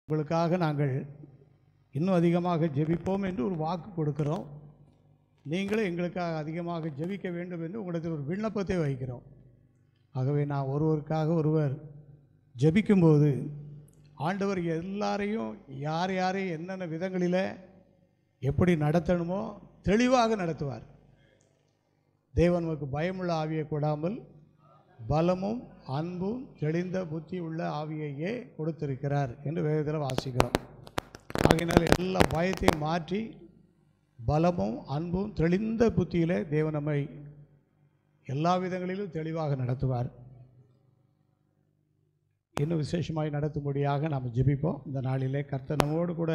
உங்களுக்காக நாங்கள் இன்னும் அதிகமாக ஜெபிப்போம் என்று ஒரு வாக்கு கொடுக்கிறோம். நீங்களும் எங்களுக்காக அதிகமாக ஜெபிக்க வேண்டும் என்று உங்களிடத்தில் ஒரு விண்ணப்பத்தை வைக்கிறோம். ஆகவே நான் ஒருவருக்காக ஒருவர் ஜெபிக்கும்போது ஆண்டவர் எல்லாரையும் யார் யாரையும் என்னென்ன விதங்களில் எப்படி நடத்தணுமோ தெளிவாக நடத்துவார். தேவன் நமக்கு பயமுள்ள ஆவியை கொடாமல் பலமும் அன்பும் தெளிந்த புத்தி உள்ள ஆவியையே கொடுத்திருக்கிறார் என்று வேதத்தில் வாசிக்கிறோம். ஆகையினால் எல்லா பயத்தையும் மாற்றி பலமும் அன்பும் தெளிந்த புத்தியிலே தேவன் நம்மை எல்லா விதங்களிலும் தெளிவாக நடத்துவார். இன்னும் விசேஷமாய் நடத்தும்படியாக நாம் ஜெபிப்போம். இந்த நாளிலே கர்த்தர் நம்மோடு கூட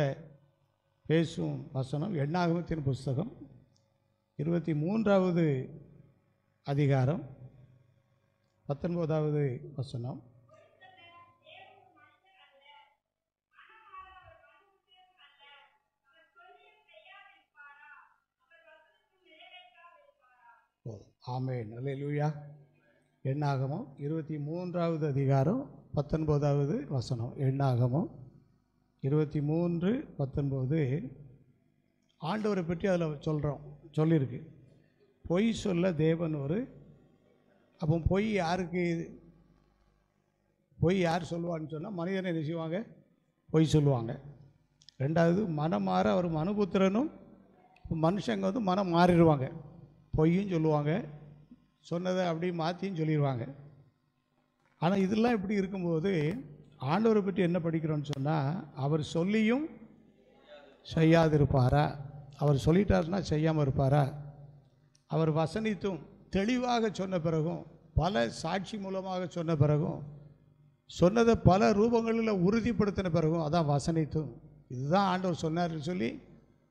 பேசும் வசனம் எண்ணாகமத்தின் புஸ்தகம் 23வது அதிகாரம் 19வது வசனம். ஆமென், அல்லேலூயா. எண்ணாகமம் 23வது அதிகாரம் 19வது வசனம். எண்ணாகமம் 23:19 ஆண்டவரை பற்றி அதில் சொல்லியிருக்கு. பொய் சொல்ல தேவன் ஒரு. அப்போ பொய் யார் சொல்லுவான்னு சொன்னால் மனிதனை என்ன செய்வாங்க? பொய் சொல்லுவாங்க. ரெண்டாவது மனம் மாற அவர் மனுபுத்திரனும். மனுஷங்க மனம் மாறிடுவாங்க. பொய்யும் சொல்லுவாங்க, சொன்னதை அப்படியே மாற்றியும் சொல்லிடுவாங்க. ஆனால் இதெல்லாம் இப்படி இருக்கும்போது ஆண்டவரை பற்றி என்ன படிக்கிறோன்னு சொன்னால், அவர் சொல்லியும் செய்யாதிருப்பாரா? அவர் சொல்லிட்டாருன்னா செய்யாமல் இருப்பாரா? அவர் வசனித்தும் தெளிவாக சொன்ன பிறகும், பல சாட்சி மூலமாக சொன்ன பிறகும், சொன்னதை பல ரூபங்களில் உறுதிப்படுத்தின பிறகும், அதான் வசனித்தும். இதுதான் ஆண்டவர் சொன்னார்னு சொல்லி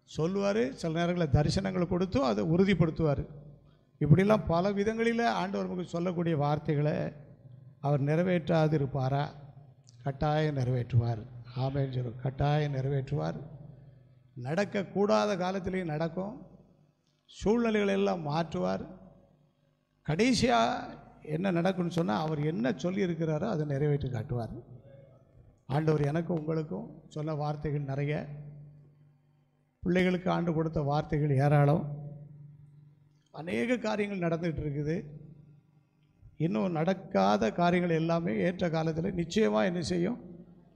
சொல்லுவார். சில நேரங்களில் தரிசனங்களை கொடுத்தும் அதை உறுதிப்படுத்துவார். இப்படிலாம் பல விதங்களில் ஆண்டவர் நமக்கு சொல்லக்கூடிய வார்த்தைகளை அவர் நிறைவேற்றாது இருப்பாரா? கட்டாயம் நிறைவேற்றுவார். ஆமென் சொல்லுவோம். கட்டாயம் நிறைவேற்றுவார். நடக்கக்கூடாத காலத்திலையும் நடக்கும். சூழ்நிலைகளை எல்லாம் மாற்றுவார். கடைசியாக என்ன நடக்கும்னு சொன்னால், அவர் என்ன சொல்லியிருக்கிறாரோ அதை நிறைவேற்றி காட்டுவார். ஆண்டவர் எனக்கும் உங்களுக்கும் சொன்ன வார்த்தைகள் நிறைய. பிள்ளைகளுக்கு ஆண்டு கொடுத்த வார்த்தைகள் ஏராளம். அநேக காரியங்கள் நடந்துகிட்டு இருக்குது. இன்னும் நடக்காத காரியங்கள் எல்லாமே ஏற்ற காலத்தில் நிச்சயமாக என்ன செய்யும்?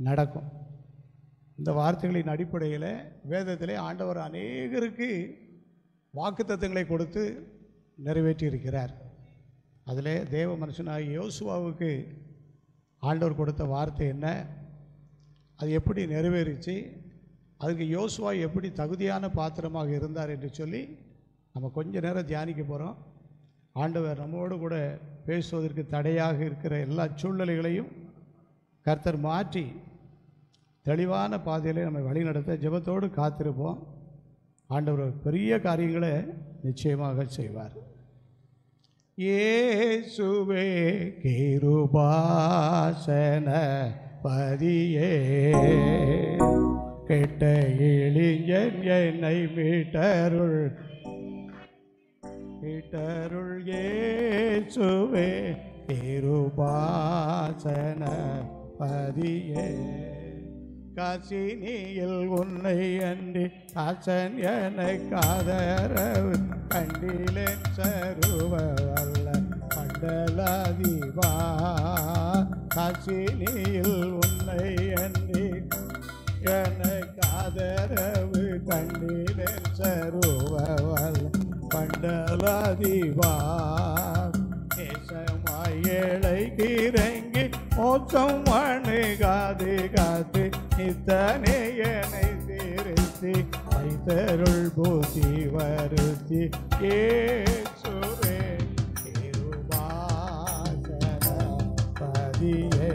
நடக்கும். இந்த வார்த்தைகளின் அடிப்படையில் வேதத்திலே ஆண்டவர் அநேகருக்கு வாக்குத்தத்தங்களை கொடுத்து நிறைவேற்றி இருக்கிறார். அதில் தேவ மனுஷனாகிய யோசுவாவுக்கு ஆண்டவர் கொடுத்த வார்த்தை என்ன, அது எப்படி நிறைவேறிச்சு, அதுக்கு யோசுவா எப்படி தகுதியான பாத்திரமாக இருந்தார் என்று சொல்லி நம்ம கொஞ்ச நேரம் தியானிக்க போகிறோம். ஆண்டவர் நம்மோடு கூட பேசுவதற்கு தடையாக இருக்கிற எல்லா சூழ்நிலைகளையும் கர்த்தர் மாற்றி தெளிவான பாதையில் நம்ம வழிநடத்த ஜெபத்தோடு காத்திருப்போம். ஆண்டவர் பெரிய காரியங்களை நிச்சயமாக செய்வார். இயேசுவே கிருபாசன பதியே, கெட்ட இளைஞன் என்னை மீட்டருள். இயேசுவே கிருபாசன பதியே, காசினியில் உன்னை அன்றி அசன் எனக்கு ஆதரவு கண்டிலேன் சருவ அல்ல மண்டலாதிபா. காசினியில் உன்னை அன்றி எனக்கு ஆதரவு கண்டிலேன் சருவ அல்ல மண்டலாதிபா. நேசமாய் ஏழைக்கு இறங்கி மோசம் அணுகாது காத்து நித்தனையனை திருத்தி வைத்தருள் பூசி வருத்தி. இயேசுவே கிருபாசன பதியே,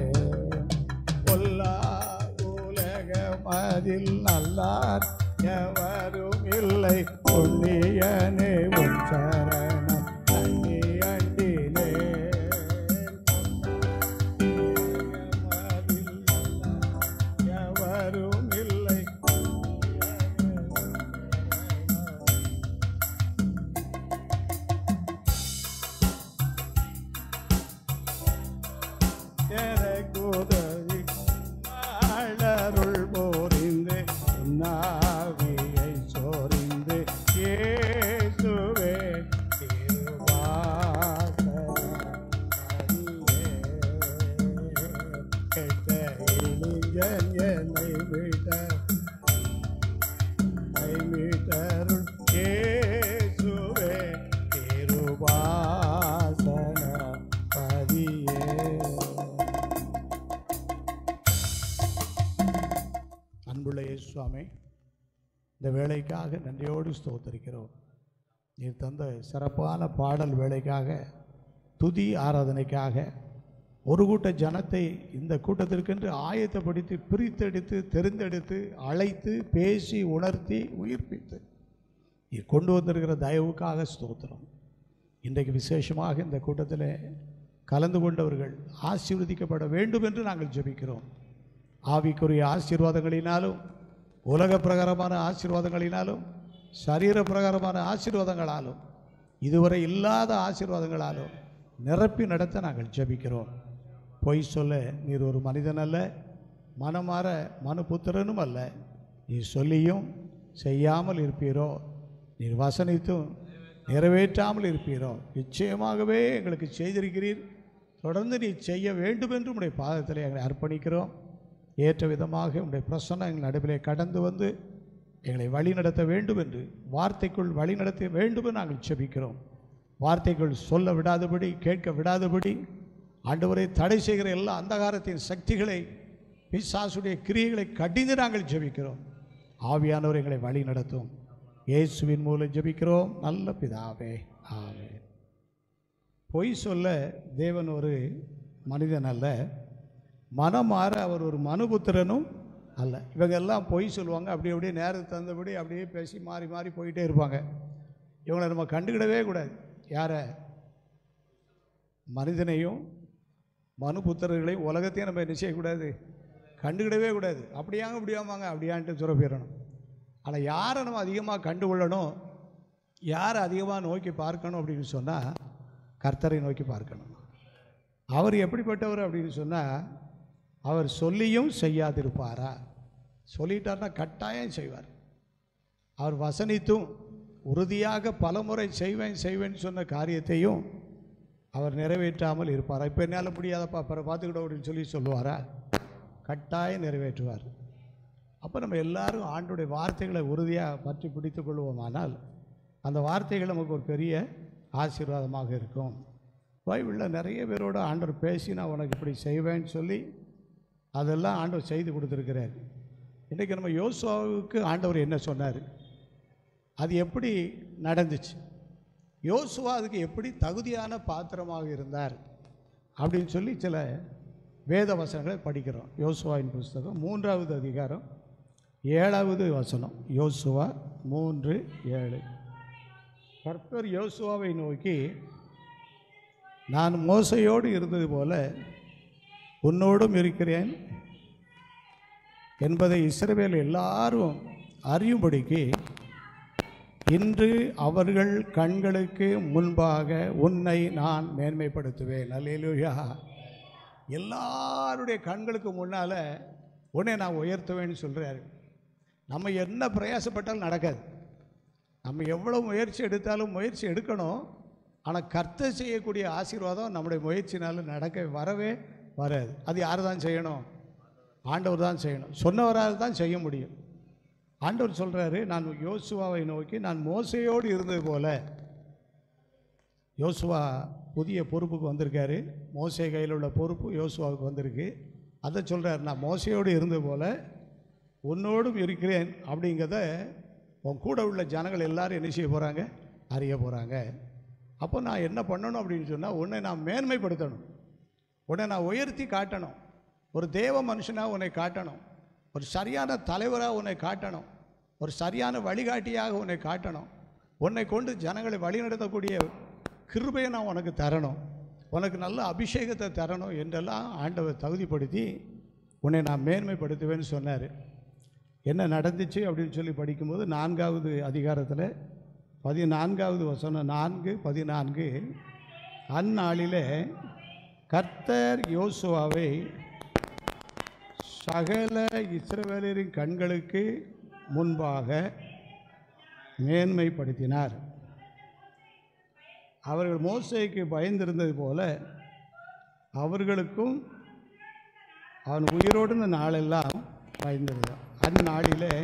பொல்லா உலகமதில் நல்லார் எவரும் இல்லை. புண்ணியனே உன் சரணம் அண்டி அண்டிலே. எவரும் இல்லை. எனக்கு உதவி அருள் என்னை மீட்டருள் இயேசுவே கிருபாசன பதியே. அன்புள்ள இயேசுவே, இந்த வேலைக்காக நன்றியோடு ஸ்தோத்திரிக்கிறோம். நீர் தந்த சிறப்பான பாடல் வேலைக்காக, துதி ஆராதனைக்காக, ஒரு கூட்ட ஜனத்தை இந்த கூட்டத்திற்கென்று ஆயத்தப்படுத்தி பிரித்தெடுத்து தெரிந்தெடுத்து அழைத்து பேசி உணர்த்தி உயிர்ப்பித்து நீர் கொண்டு வந்திருக்கிற தயவுக்காக ஸ்தோத்திரம். இன்றைக்கு விசேஷமாக இந்த கூட்டத்தில் கலந்து கொண்டவர்கள் ஆசீர்வதிக்கப்பட வேண்டும் என்று நாங்கள் ஜெபிக்கிறோம். ஆவிக்குரிய ஆசீர்வாதங்களினாலும், உலக பிரகாரமான ஆசீர்வாதங்களினாலும், சரீர பிரகாரமான ஆசீர்வாதங்களாலும், இதுவரை இல்லாத ஆசீர்வாதங்களாலும் நிரப்பி நடத்த நாங்கள் ஜெபிக்கிறோம். பொய் சொல்ல நீர் ஒரு மனிதன் அல்ல, மனமாற மனுபுத்திரனும் அல்ல. நீர் சொல்லியும் செய்யாமல் இருப்பீரோ, நீர் வசனித்தும் நிறைவேற்றாமல் இருப்பீரோ. நிச்சயமாகவே எங்களுக்கு செய்திருக்கிறீர். தொடர்ந்து நீ செய்ய வேண்டும் என்று உடைய பாதத்தில் எங்களை அர்ப்பணிக்கிறோம். ஏற்ற விதமாக உடைய பிரசன்னம் எங்கள் நடுவிலே கடந்து வந்து எங்களை வழி நடத்த வேண்டும் என்று, வார்த்தைக்குள் வழி நடத்த வேண்டும் என்று நாங்கள் ஜெபிக்கிறோம். வார்த்தைக்குள் சொல்ல விடாதபடி, கேட்க விடாதபடி ஆண்டவரை தடை செய்கிற எல்லா அந்தகாரத்தின் சக்திகளை, பிசாசுடைய கிரியைகளை கடிந்து நாங்கள் ஜெபிக்கிறோம். ஆவியானவர் எங்களை வழி நடத்தும். இயேசுவின் மூலம் ஜெபிக்கிறோம் நல்ல பிதாவே, ஆமென். பொய் சொல்ல தேவன் ஒரு மனிதன் அல்ல, மனமாற அவர் ஒரு மனுபுத்திரனும் அல்ல. இவங்க எல்லாம் பொய் சொல்லுவாங்க, அப்படி அப்படியே நேரத்துக்கு தந்தபடி அப்படியே பேசி மாறி மாறி போயிட்டே இருப்பாங்க. இவங்களை நம்ம கண்டுக்கிடவே கூடாது. யாரை? மனிதனையும் மனுபுத்திரர்களையும் உலகத்தையும் நம்ம என்ன செய்யக்கூடாது, கண்டுக்கிடவே கூடாது. அப்படியாங்க அப்படியாமாங்க அப்படியான்ட்டு சொல்ல போயிடணும். ஆனால் யாரை நம்ம அதிகமாக கண்டுகொள்ளணும், யாரை அதிகமாக நோக்கி பார்க்கணும் அப்படின்னு சொன்னால் கர்த்தரை நோக்கி பார்க்கணும். அவர் எப்படிப்பட்டவர் அப்படின்னு சொன்னால், அவர் சொல்லியும் செய்யாதிருப்பாரா? சொல்லிட்டார்னா கட்டாயம் செய்வார். அவர் வசனித்தும் உறுதியாக பலமுறை செய்வேன் சொன்ன காரியத்தையும் அவர் நிறைவேற்றாமல் இருப்பாரா? இப்போ என்னால் முடியாதப்பா அப்புறம் பார்த்துக்கிட்டோம் அப்படின்னு சொல்லுவாரா? கட்டாயம் நிறைவேற்றுவார். அப்போ நம்ம எல்லாரும் ஆண்டுடைய வார்த்தைகளை உறுதியாக பற்றி பிடித்து கொள்வோமானால் அந்த வார்த்தைகள் நமக்கு ஒரு பெரிய ஆசீர்வாதமாக இருக்கும். பைபிளில் நிறைய பேரோட ஆண்டவர் பேசி நான் உனக்கு இப்படி செய்வேன்னு சொல்லி அதெல்லாம் ஆண்டவர் செய்து கொடுத்துருக்கிறார். இன்றைக்கி நம்ம யோசுவாவுக்கு ஆண்டவர் என்ன சொன்னார், அது எப்படி நடந்துச்சு, யோசுவா அதுக்கு எப்படி தகுதியான பாத்திரமாக இருந்தார் அப்படின்னு சொல்லி சில வேத வசனங்களை படிக்கிறோம். யோசுவாவின் புஸ்தகம் 3வது அதிகாரம் 7வது வசனம். யோசுவா 3:7. கர்த்தர் யோசுவாவை நோக்கி, நான் மோசையோடு இருந்தது போல உன்னோடும் இருக்கிறேன் என்பதை இஸ்ரவேல் எல்லாரும் அறியும்படிக்கு இன்று அவர்கள் கண்களுக்கு முன்பாக உன்னை நான் மேன்மைப்படுத்துவேன். அல்லேலூயா. எல்லாருடைய கண்களுக்கு முன்னால் உன்னை நான் உயர்த்துவேன்னு சொல்கிறாரு. நம்ம என்ன பிரயாசப்பட்டாலும் நடக்காது. நம்ம எவ்வளோ முயற்சி எடுத்தாலும் முயற்சி எடுக்கணும். ஆனால் கர்த்தர் செய்யக்கூடிய ஆசீர்வாதம் நம்முடைய முயற்சினாலும் வரவே வராது. அது யார் தான் செய்யணும்? ஆண்டவர் தான் செய்யணும். சொன்னவரால் தான் செய்ய முடியும். ஆண்டவர் சொல்கிறாரு, நான் யோசுவாவை நோக்கி நான் மோசையோடு இருந்தது போல. யோசுவா புதிய பொறுப்புக்கு வந்திருக்காரு. மோசே கையில் உள்ள பொறுப்பு யோசுவாவுக்கு வந்திருக்கு. அதை சொல்கிறார், நான் மோசையோடு இருந்தது போல உன்னோடும் இருக்கிறேன் அப்படிங்கிறத உன் கூட உள்ள ஜனங்கள் எல்லாரும் என்ன செய்ய போகிறாங்க, அறிய போகிறாங்க. அப்போ நான் என்ன பண்ணணும் அப்படின்னு சொன்னால், உன்னை நான் மேன்மைப்படுத்தணும், உன்னை நான் உயர்த்தி காட்டணும், ஒரு தேவ மனுஷனாக உன்னை காட்டணும், ஒரு சரியான தலைவராக உன்னை காட்டணும், ஒரு சரியான வழிகாட்டியாக உன்னை காட்டணும், உன்னை கொண்டு ஜனங்களை வழிநடத்தக்கூடிய கிருபையை நான் உனக்கு தரணும், உனக்கு நல்ல அபிஷேகத்தை தரணும் என்றெல்லாம் ஆண்டவர் தகுதிப்படுத்தி உன்னை நான் மேன்மைப்படுத்துவேன்னு சொன்னார். என்ன நடந்துச்சு அப்படின்னு சொல்லி படிக்கும்போது 4வது அதிகாரத்தில் 14வது வசனம் 4:14, அந்நாளிலே கர்த்தர் யோசுவாவை சகல இஸ்ரவேலரின் கண்களுக்கு முன்பாக மேன்மைப்படுத்தினார். அவர்கள் மோசேக்கு பயந்திருந்தது போல அவர்களுக்கும் அவன் உயிரோடு இந்த நாளெல்லாம் பயந்திருந்தான். அந்நாளிலே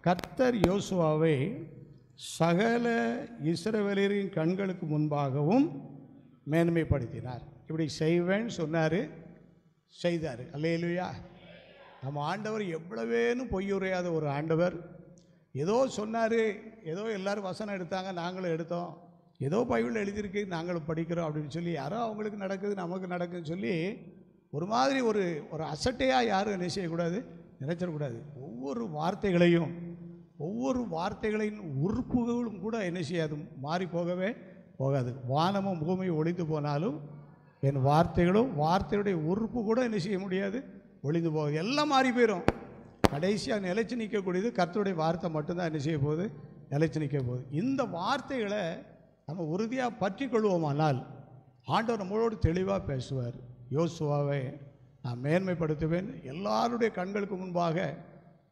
கர்த்தர் யோசுவாவை சகல இஸ்ரவேலரின் கண்களுக்கு முன்பாகவும் மேன்மைப்படுத்தினார். இப்படி செய்வேன்னு சொன்னார், செய்தார். அல்லேலூயா. நம்ம ஆண்டவர் எவ்வளவேன்னு பொய்யுரையாத ஒரு ஆண்டவர். ஏதோ சொன்னார், ஏதோ எல்லோரும் வசனம் எடுத்தாங்க, நாங்களும் எடுத்தோம், ஏதோ பைபிள் எழுதியிருக்கு நாங்களும் படிக்கிறோம் அப்படின்னு சொல்லி, யாரோ அவங்களுக்கு நடக்குது நமக்கு நடக்குதுன்னு சொல்லி ஒரு மாதிரி ஒரு ஒரு அசட்டையாக யாரும் என்ன செய்யக்கூடாது, நினைச்சிடக்கூடாது. ஒவ்வொரு வார்த்தைகளின் உறுப்புகளும் கூட என்ன செய்யாது, மாறி போகவே போகாது. வானமும் பூமியும் ஒளிந்து போனாலும் என் வார்த்தையுடைய உறுப்பு கூட என்ன செய்ய முடியாது, ஒளிந்து போகுது. எல்லாம் மாறி போயிடும். கடைசியாக நிலைச்சு நிற்கக்கூடியது கர்த்தருடைய வார்த்தை மட்டும்தான் என்ன செய்ய போகுது, நிலைச்சு நிற்க போகுது. இந்த வார்த்தைகளை நம்ம உறுதியாக பற்றி கொள்வோமானால் ஆண்டவர் நம்மளோடு தெளிவாக பேசுவார். யோசுவாவை நான் மேன்மைப்படுத்துவேன், எல்லாருடைய கண்களுக்கு முன்பாக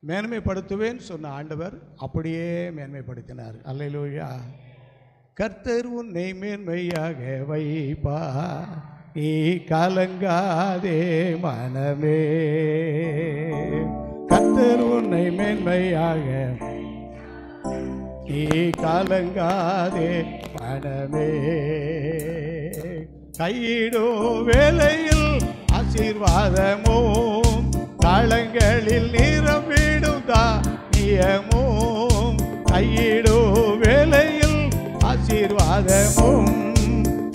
மேன்மைப்படுத்துவேன் சொன்ன ஆண்டவர் அப்படியே மேன்மைப்படுத்தினார். அல்லேலூயா. கர்த்தர் உன்னை மேன்மையாக வைப்பா, நீ கலங்காதே மனமே. கர்த்தர் உன்னை மேன்மையாக, நீ கலங்காதே மனமே. கையிடும் வேளையில் ஆசீர்வாதமும், களங்களில் நிரம்பிடும் தானியமும். கையிடும் வேளையில் ஆசீர்வாதமும்,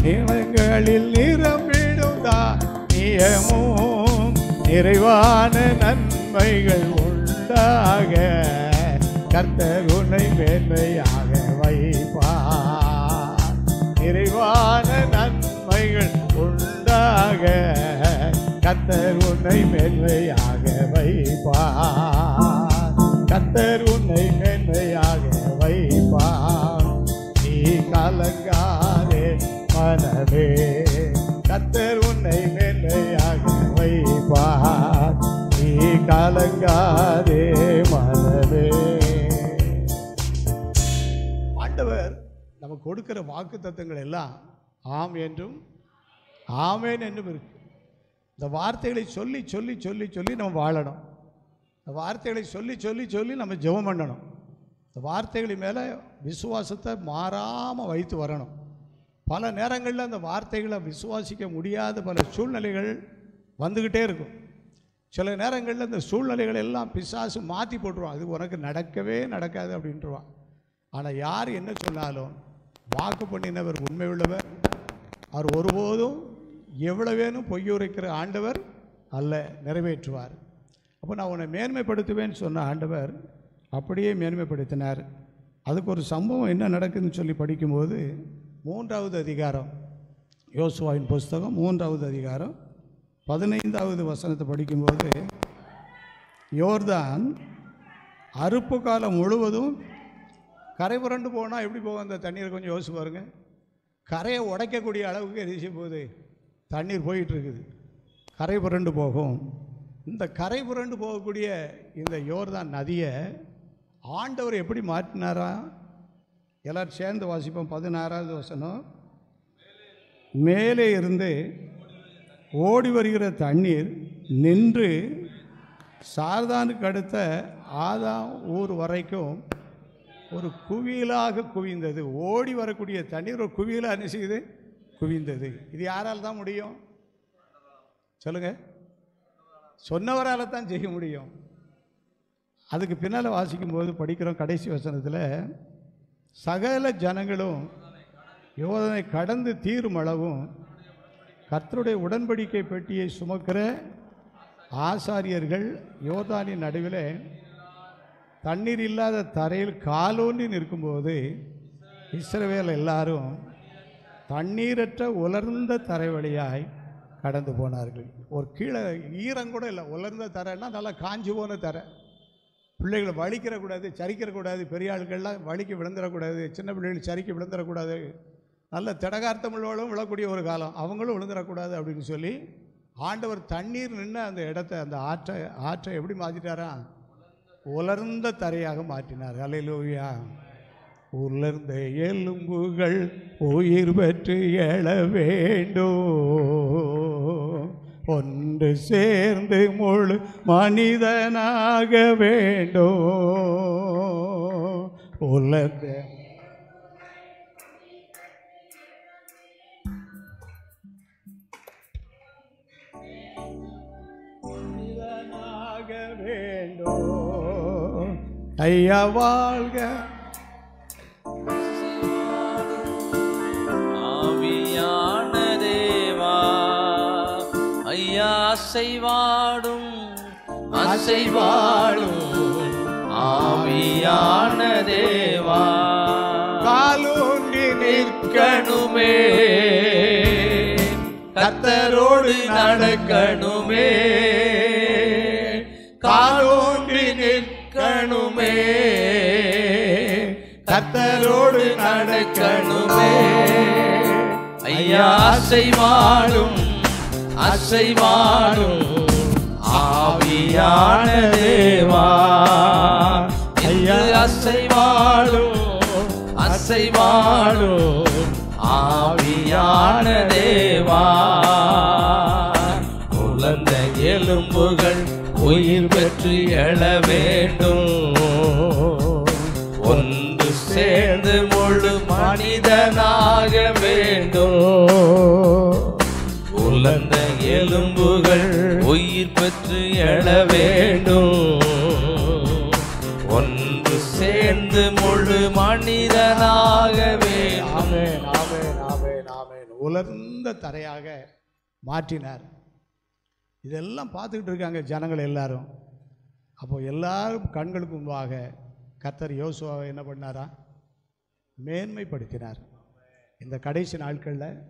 நிலங்களில் நிரம்பிடும் தானியமும். நிறைவான நன்மைகள் உண்டாக கர்த்தர் உன்னை மேன்மையாக வைப்பார். நிறைவான நன்மைகள் உண்டாக கர்த்தர் உன்னை மேன்மையாக வைப்பார். கர்த்தர் உன்னை மேன்மையாக வைப்பார். நீ கலங்காதே மனமே. கர்த்தர் உன்னை மேன்மையாக வைப்பார். நீ கலங்காதே மனமே. ஆண்டவர் நமக்கு கொடுக்கிற வாக்குத்தத்தங்கள் எல்லாம் ஆம் என்றும் ஆமேன் என்றும் இருக்கு. இந்த வார்த்தைகளை சொல்லி சொல்லி சொல்லி சொல்லி நம்ம வாழணும். இந்த வார்த்தைகளை சொல்லி சொல்லி சொல்லி நம்ம ஜெபம் பண்ணணும். இந்த வார்த்தைகளின் மேலே விசுவாசத்தை மாறாமல் வைத்து வரணும். பல நேரங்களில் அந்த வார்த்தைகளை விசுவாசிக்க முடியாத பல சூழ்நிலைகள் வந்துக்கிட்டே இருக்கும். சில நேரங்களில் இந்த சூழ்நிலைகள் எல்லாம் பிசாசு மாற்றி போட்டுருவான். அது உனக்கு நடக்கவே நடக்காது அப்படின்ட்டுருவான். ஆனால் யார் என்ன சொன்னாலும் வாக்கு பண்ணினவர் உண்மை உள்ளவர். அவர் ஒருபோதும் எவ்வளவேனும் பொய்யுரைக்கிற ஆண்டவர் அல்ல, நிறைவேற்றுவார். அப்போ நான் உன்னை மேன்மைப்படுத்துவேன்னு சொன்ன ஆண்டவர் அப்படியே மேன்மைப்படுத்தினார். அதுக்கு ஒரு சம்பவம் என்ன நடக்குதுன்னு சொல்லி படிக்கும்போது 3வது அதிகாரம், யோசுவாவின் புஸ்தகம் 3வது அதிகாரம் 15வது வசனத்தை படிக்கும்போது, யோர்தான் அறுப்பு காலம் முழுவதும் கரை புரண்டு போனால் எப்படி போகும் அந்த தண்ணீர், கொஞ்சம் யோசிச்சு பாருங்கள். கரையை உடைக்கக்கூடிய அளவுக்கு எரிசி போகுது, தண்ணீர் போயிட்டுருக்குது, கரை புரண்டு போகும். இந்த கரை புரண்டு போகக்கூடிய இந்த யோர்தான் நதியை ஆண்டவர் எப்படி மாற்றினாரா? எல்லோரும் சேர்ந்து வாசிப்போம். 16வது வசனம். மேலே இருந்து ஓடி வருகிற தண்ணீர் நின்று சார்தானுக்கு அடுத்த ஆதாம் ஊர் வரைக்கும் ஒரு குவியலாக குவிந்தது. ஓடி வரக்கூடிய தண்ணீர் ஒரு குவியலாக என்ன செய்யுது, குவிந்தது. இது யாரால் தான் முடியும் சொல்லுங்கள்? சொன்னவரால் தான் செய்ய முடியும். அதுக்கு பின்னால் வாசிக்கும்போது படிக்கிறோம் கடைசி வசனத்தில், சகல ஜனங்களும் யோர்தானை கடந்து தீரும் அளவும் கர்த்தருடைய உடன்படிக்கை பெட்டியை சுமக்கிற ஆசாரியர்கள் யோர்தானின் நடுவில் தண்ணீர் இல்லாத தரையில் காலூன்றி நிற்கும்போது இஸ்ரவேல் எல்லாரும் தண்ணீரற்ற உலர்ந்த தரை வழியாய் கடந்து போனார்கள். ஒரு கீழே ஈரங்கூட இல்லை, உலர்ந்த தரைன்னா நல்லா காஞ்சி போன தரை. பிள்ளைகளை வலிக்கிறக்கூடாது, சரிக்கிறக்கூடாது, பெரிய ஆட்கள்லாம் வலிக்கு விழுந்துடக்கூடாது, சின்ன பிள்ளைகள் சரிக்க விழுந்துடக்கூடாது, நல்ல திடகார்த்தமுள்ளவளும் விழக்கூடிய ஒரு காலம், அவங்களும் விழுந்துடக்கூடாது அப்படின்னு சொல்லி ஆண்டவர் தண்ணீர் நின்று அந்த இடத்த, அந்த ஆற்றை எப்படி மாற்றிட்டாரா? உலர்ந்த தரையாக மாற்றினார். அல்லேலூயா. உலர்ந்த எலும்புகள் உயிர் பெற்று எழ வேண்டும், பொன் ஒன்று சேர்ந்து முழு மனிதனாக வேண்டும். உலக மனிதனாக வேண்டும். ஐயா வாழ்க. ஆவியான தேவா ஐயா அசைவாடும் ஆவியான தேவா காலூன்றி நிற்கணுமே கர்த்தரோடு நடக்கணுமே காலூன்றி நிற்கணுமே கர்த்தரோடு நடக்கணுமே. ஐயா அசைவாடும் ஆவியான தேவா ஐயா அசைவாடும் ஆவியான தேவா உலர்ந்த எலும்புகள் உயிர் பெற்று எழ வேண்டும். ஒன்று சேர்ந்து முழு மனிதனாக வேண்டும். உலர்ந்த எலும்புகள் உயிர் பெற்று எழ வேண்டும். ஒன்று சேர்ந்து முழு மனிதனாக வேண்டும். உலர்ந்த தரையாக மாற்றினார். இதெல்லாம் பார்த்துக்கிட்டு இருக்காங்க ஜனங்கள் எல்லாரும். அப்போ எல்லாரும் கண்களுக்கு முன்பாக கர்த்தர் யோசுவாவை என்ன பண்ணாரா? மேன்மைப்படுத்தினார். இந்த கடைசி நாட்களில்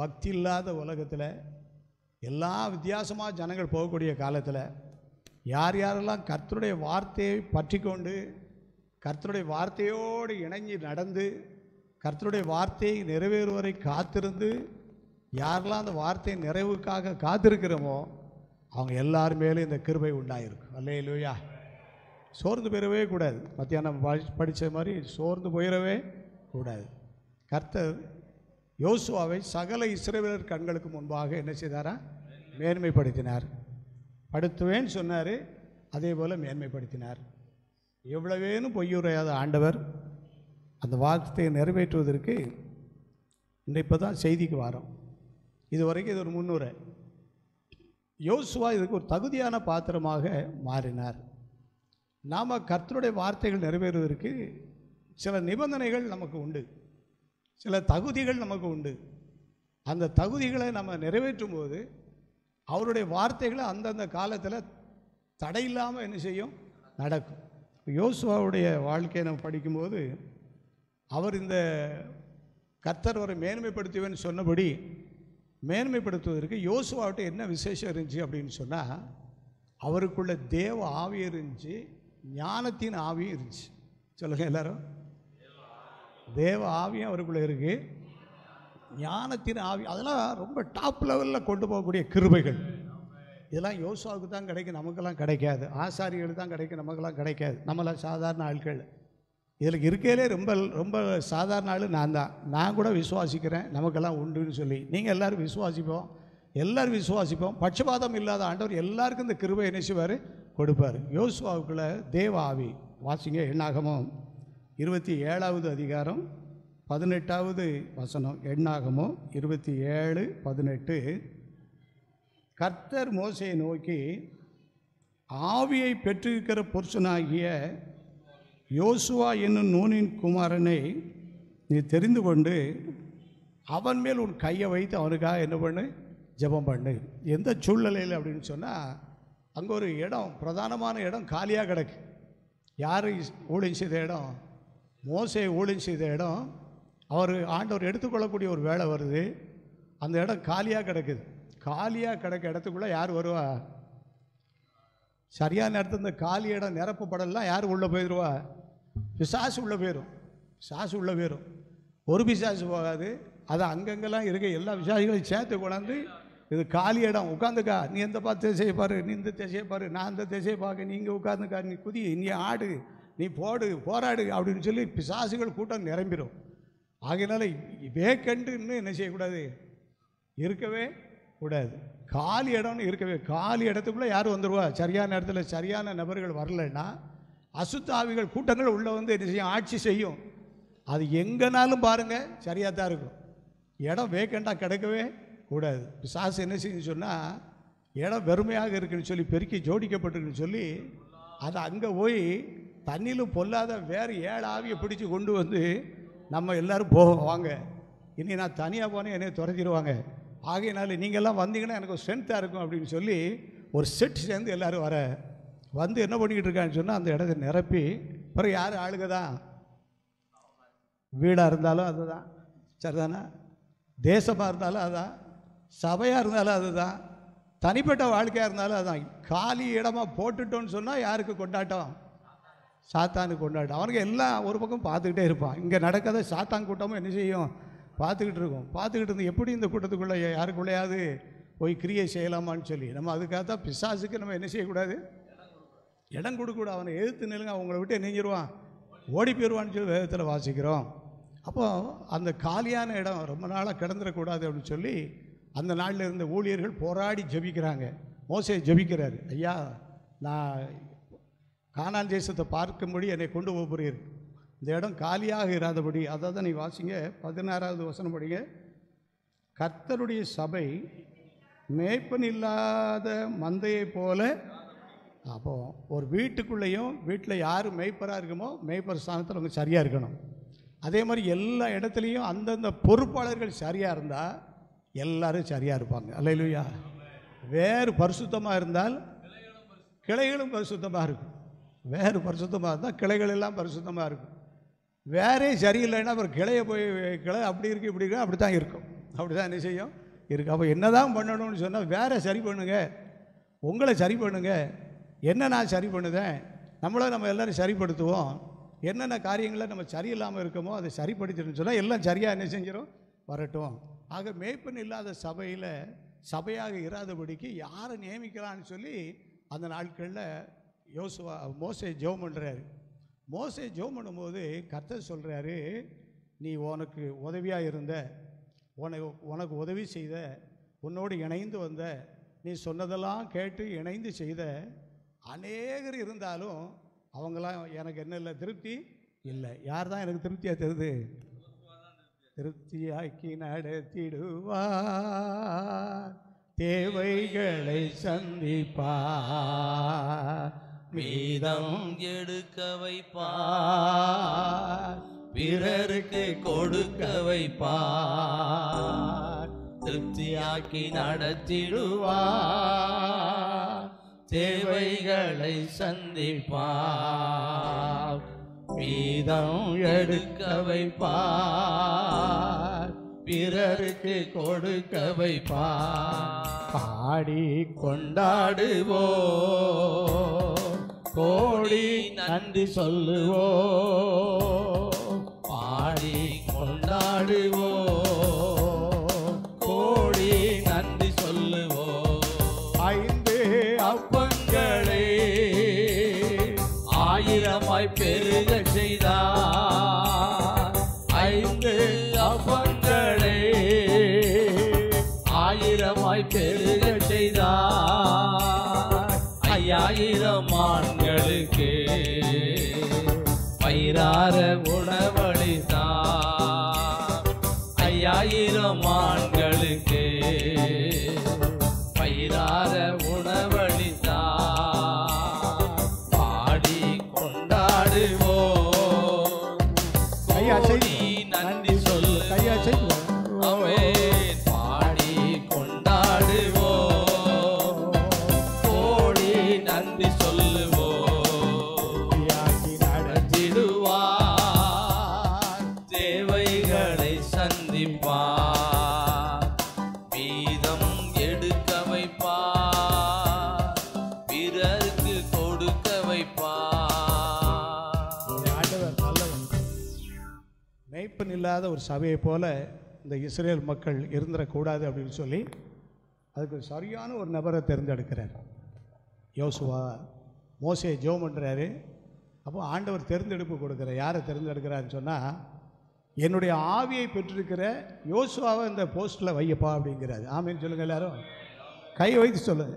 பக்தி இல்லாத உலகத்தில் எல்லா வித்தியாசமாக ஜனங்கள் போகக்கூடிய காலத்தில் யார் யாரெல்லாம் கர்த்தருடைய வார்த்தையை பற்றி கொண்டு கர்த்தருடைய வார்த்தையோடு இணங்கி நடந்து கர்த்தருடைய வார்த்தையை நிறைவேறுவரை காத்திருந்து யாரெல்லாம் அந்த வார்த்தை நிறைவுக்காக காத்திருக்கிறோமோ அவங்க எல்லார் மேலும் இந்த கிருபை உண்டாயிருக்கும். அல்லேலூயா. சோர்ந்து போயிடவே கூடாது. மத்தியானம் படித்த மாதிரி சோர்ந்து போயிடவே கூடாது. கர்த்தர் யோசுவாவை சகல இஸ்ரவேலர் கண்களுக்கு முன்பாக என்ன செய்தாரா? மேன்மைப்படுத்தினார். படுத்துவேன்னு சொன்னார், அதே போல் மேன்மைப்படுத்தினார். எவ்வளவேனும் பொய்யுரையாத ஆண்டவர் அந்த வார்த்தையை நிறைவேற்றுவதற்கு இப்போ தான் செய்திக்கு வரோம். இது வரைக்கும் இது ஒரு முன்னுரை. யோசுவா இதுக்கு ஒரு தகுதியான பாத்திரமாக மாறினார். நாம் கர்த்தருடைய வார்த்தைகள் நிறைவேறுவதற்கு சில நிபந்தனைகள் நமக்கு உண்டு, சில தகுதிகள் நமக்கு உண்டு. அந்த தகுதிகளை நம்ம நிறைவேற்றும் போது அவருடைய வார்த்தைகளை அந்தந்த காலத்தில் தடையில்லாமல் என்ன செய்யும்? நடக்கும். யோசுவாவுடைய வாழ்க்கையை நம்ம படிக்கும்போது அவர் இந்த கர்த்தர் ஒரு மேன்மைப்படுத்துவேன்னு சொன்னபடி மேன்மைப்படுத்துவதற்கு யோசுவாவிட்ட என்ன விசேஷம் இருந்துச்சு அப்படின்னு சொன்னால் அவருக்குள்ள தேவ ஆவி இருந்துச்சு, ஞானத்தின் ஆவியும் இருந்துச்சு. சொல்லுங்க எல்லாரும். தேவ ஆவியும் அவருக்குள்ளே இருக்குது, ஞானத்தின் ஆவி. அதெல்லாம் ரொம்ப டாப் லெவலில் கொண்டு போகக்கூடிய கிருபைகள். இதெல்லாம் யோசுவாவுக்கு தான் கிடைக்கும், நமக்கெல்லாம் கிடைக்காது. ஆசாரிகளுக்கு தான் கிடைக்கும், நமக்கெல்லாம் கிடைக்காது. நம்மளாம் சாதாரண ஆட்கள். இதில் இருக்கையிலே ரொம்ப ரொம்ப சாதாரண ஆள் நான் கூட விசுவாசிக்கிறேன், நமக்கெல்லாம் உண்டுன்னு சொல்லி. நீங்கள் எல்லோரும் விசுவாசிப்போம், எல்லோரும் விசுவாசிப்போம். பட்சபாதம் இல்லாத ஆண்டவர் எல்லாருக்கும் இந்த கிருபை என்ன செய்வார்? கொடுப்பார். யோசுவாவுக்குள்ள தேவ ஆவி. வாசிங்க எண்ணாகமம் 27வது அதிகாரம் 18வது வசனம். எண்ணாகமம் 27:18. கர்த்தர் மோசேயை நோக்கி, ஆவியை பெற்றிருக்கிற புருஷனாகிய யோசுவா என்னும் நூனின் குமாரனை நீ தெரிந்து கொண்டு அவன் மேல் உன் கையை வைத்து அவனுக்காக என்ன பண்ணு? ஜெபம் பண்ணு. எந்த சூழ்நிலையில் அப்படின்னு சொன்னால் அங்கே ஒரு இடம், பிரதானமான இடம் காலியாக கிடக்கு. யார் ஊழியம் செய்த இடம்? மோசே ஊழியம் செய்த இடம். ஆண்டவர் எடுத்துக்கொள்ளக்கூடிய ஒரு வேலை வருது. அந்த இடம் காலியாக கிடக்குது. காலியாக கிடக்க இடத்துக்குள்ளே யார் வருவா? சரியான நேரத்தில் இந்த காலி இடம் நிரப்பப்படலாம். யார் உள்ளே போயிடுவா? பிசாசு உள்ளே போயிடும். பிசாசு உள்ளே போயிடும். ஒரு பிசாசு போகாது. அது அங்கங்கெல்லாம் இருக்க எல்லா பிசாசுகளையும் சேர்த்து கொண்டாந்து, இது காலி இடம், உட்காந்துக்கா, நீ எந்த பார்த்து திசையை பாரு, நீ இந்த திசையை பாரு, நான் இந்த திசையை பார்க்க, நீங்கள் உட்காந்துக்கா, நீ குதி, நீ ஆடு, நீ போராடு அப்படின்னு சொல்லி பிசாசுகள் கூட்டம் நிரம்பிடும். ஆகையினால வேக்கண்டுன்னு என்ன செய்யக்கூடாது? இருக்கவே கூடாது. காலி இடம்னு இருக்கவே, காலி இடத்துக்குள்ளே யார் வந்துடுவா? சரியான இடத்துல சரியான நபர்கள் வரலைன்னா அசுத்தாவிகள் கூட்டங்கள் உள்ளே வந்து என்ன செய்யும்? ஆட்சி செய்யும். அது எங்கேனாலும் பாருங்கள் சரியாக தான் இருக்கும். இடம் வேக்கண்டாக கிடக்கவே கூடாது. பிசாசு என்ன செய்யுன்னு சொன்னால், இடம் வெறுமையாக இருக்குன்னு சொல்லி பெருக்கி ஜோடிக்கப்பட்டிருக்குன்னு சொல்லி அதை அங்கே போய் தண்ணியிலும் பொல்லாத வேறு 7 ஆவியை பிடிச்சி கொண்டு வந்து நம்ம எல்லோரும் வாங்க, இனி நான் தனியாக போனேன் என்னை துரத்திடுவாங்க, ஆகையினால நீங்கள்லாம் வந்தீங்கன்னா எனக்கு ஒரு ஸ்ட்ரென்த்தாக இருக்கும் அப்படின்னு சொல்லி ஒரு செட் சேர்ந்து எல்லோரும் வந்து என்ன பண்ணிக்கிட்டு இருக்கான்னு சொன்னால், அந்த இடத்த நிரப்பி பிறகு யார் ஆளுக தான்? வீடாக இருந்தாலும் அதுதான், சரிதானே? தேசமாக இருந்தாலும் அதுதான், சபையாக இருந்தாலும் அதுதான், தனிப்பட்ட வாழ்க்கையாக இருந்தாலும் அதுதான். காலி இடமா போட்டுட்டோன்னு சொன்னால் யாருக்கு கொண்டாட்டம்? சாத்தானுக்கு கொண்டாட்டம். அவனுக்கு எல்லாம் ஒரு பக்கம் பார்த்துக்கிட்டே இருப்பான். இங்கே நடக்காத சாத்தான் கூட்டமும் என்ன செய்யும்? பார்த்துக்கிட்டு இருக்கும். பார்த்துக்கிட்டு இருந்து எப்படி இந்த கூட்டத்துக்குள்ளே யாருக்குள்ளேயாவது போய் கிரியை செய்யலாமான்னு சொல்லி நம்ம அதுக்காக தான் பிசாசுக்கு நம்ம என்ன செய்யக்கூடாது? இடம் கொடுக்கூடாது. அவனை எதிர்த்து நிலுங்க, அவங்கள விட்டு நெஞ்சிருவான், ஓடி போயிடுவான்னு சொல்லி வேதத்தில் வாசிக்கிறோம். அப்போது அந்த காலியான இடம் ரொம்ப நாளாக கிடந்துடக்கூடாது அப்படின்னு சொல்லி அந்த நாளில் இருந்த ஊழியர்கள் போராடி ஜெபிக்கிறாங்க. மோசே ஜெபிக்கிறார், ஐயா நான் கானான் தேசத்தை பார்க்கும்படி என்னை கொண்டு போகிறீர், இந்த இடம் காலியாக இராதபடி. அதாவது நீ வாசிங்க 16வது வசனம் படிங்க. கர்த்தருடைய சபை மேய்ப்பன் இல்லாத மந்தையை போல. அப்போது ஒரு வீட்டுக்குள்ளேயும் வீட்டில் யார் மேய்ப்பராக இருக்குமோ மேய்ப்பர் ஸ்தானத்தில் அவங்க சரியாக இருக்கணும். அதே மாதிரி எல்லா இடத்துலையும் அந்தந்த பொறுப்பாளர்கள் சரியாக இருந்தால் எல்லாரும் சரியாக இருப்பாங்க. அல்லேலூயா. வேறு பரிசுத்தமாக இருந்தால் கிளைகளும் பரிசுத்தமாக இருக்கும். வேறு பரிசுத்தமாக இருந்தால் கிளைகள் எல்லாம் பரிசுத்தமாக இருக்கும். வேறே சரியில்லைன்னா அப்புறம் கிளையை போய் கிளை அப்படி இருக்குது இப்படி இருக்குது, அப்படி தான் இருக்கும். அப்படி தான் என்ன செய்யும் இருக்குது. அப்போ என்ன தான் பண்ணணும்னு சொன்னால், வேற சரி பண்ணுங்க, உங்களை சரி பண்ணுங்க, என்ன நான் சரி பண்ணுதேன், நம்ம எல்லோரும் சரிப்படுத்துவோம். என்னென்ன காரியங்களில் நம்ம சரியில்லாமல் இருக்கோமோ அதை சரிப்படுத்தின்னு சொன்னால் எல்லாம் சரியாக என்ன செஞ்சிடும்? வரட்டும். ஆக மேய்ப்பன் இல்லாத சபையில் சபையாக இராதபடிக்கு யாரை நியமிக்கலான்னு சொல்லி அந்த நாட்களில் மோசே ஜெபம் பண்ணுறாரு. மோசே ஜெபம் பண்ணும்போது கர்த்தர் சொல்கிறாரு, நீ உனக்கு உதவியாக இருந்த, உனக்கு உதவி செய்த, உன்னோடு இணைந்து வந்த, நீ சொன்னதெல்லாம் கேட்டு இணைந்து செய்த அநேகர் இருந்தாலும் அவங்களாம் எனக்கு என்ன இல்லை, திருப்தி இல்லை. யார் தான் எனக்கு திருப்தியாக தருது? திருப்தியாக்கி நடத்திடுவார், தேவைகளை சந்திப்பார், மீதம் எடுக்க வைப்பார், பிறருக்கு கொடுக்க வைப்பார், திருப்தியாக்கி நடத்திடுவார், தேவைகளை சந்திப்பார், மீதம் எடுக்க வைப்பார், பிறருக்கு கொடுக்க வைப்பார். பாடி கொண்டாடுவோம், கோடி நன்றி சொல்லுவோம், பாடி கொண்டாடுவோம், கோடி நன்றி சொல்லுவோம். 5 அப்பங்களை 1000 பெருக செய்தார், 5 அப்பங்களை 1000 பெருக செய்தார், 5000 ஆண்களுக்கு வயிறார உணவளித்தார், 5000 ஆண்களுக்கு வயிறார உணவளித்தார். பாடி கொண்டாடுவோம், கோடி நன்றி சொல்லு, ஆமென். பாடி கொண்டாடுவோம், கோடி நன்றி சொல்லுவோம், நடத்திடுவார், தேவைகளை சந்திப்பார், மீதம் எடுக்க வைப்பார், பிறருக்கு கொடுக்க வைப்பார். ஆண்டவர் நல்லவன். மேய்ப்பன் இல்லாத ஒரு சபையை போல இந்த இஸ்ரேல் மக்கள் இருந்துடக்கூடாது அப்படின்னு சொல்லி அதுக்கு சரியான ஒரு நபரை தேர்ந்தெடுக்கிறார் யோசுவா. மோசே ஜெபம் பண்ணுறாரு. அப்போ ஆண்டவர் தேர்ந்தெடுப்பு கொடுக்குறார். யாரை தேர்ந்தெடுக்கிறாருன்னு சொன்னால், என்னுடைய ஆவியை பெற்றிருக்கிற யோசுவாவை இந்த போஸ்ட்டில் வையப்பா அப்படிங்கிறாரு. ஆமேன்னு சொல்லுங்கள் எல்லாரும், கை வைத்து சொல்லுங்க.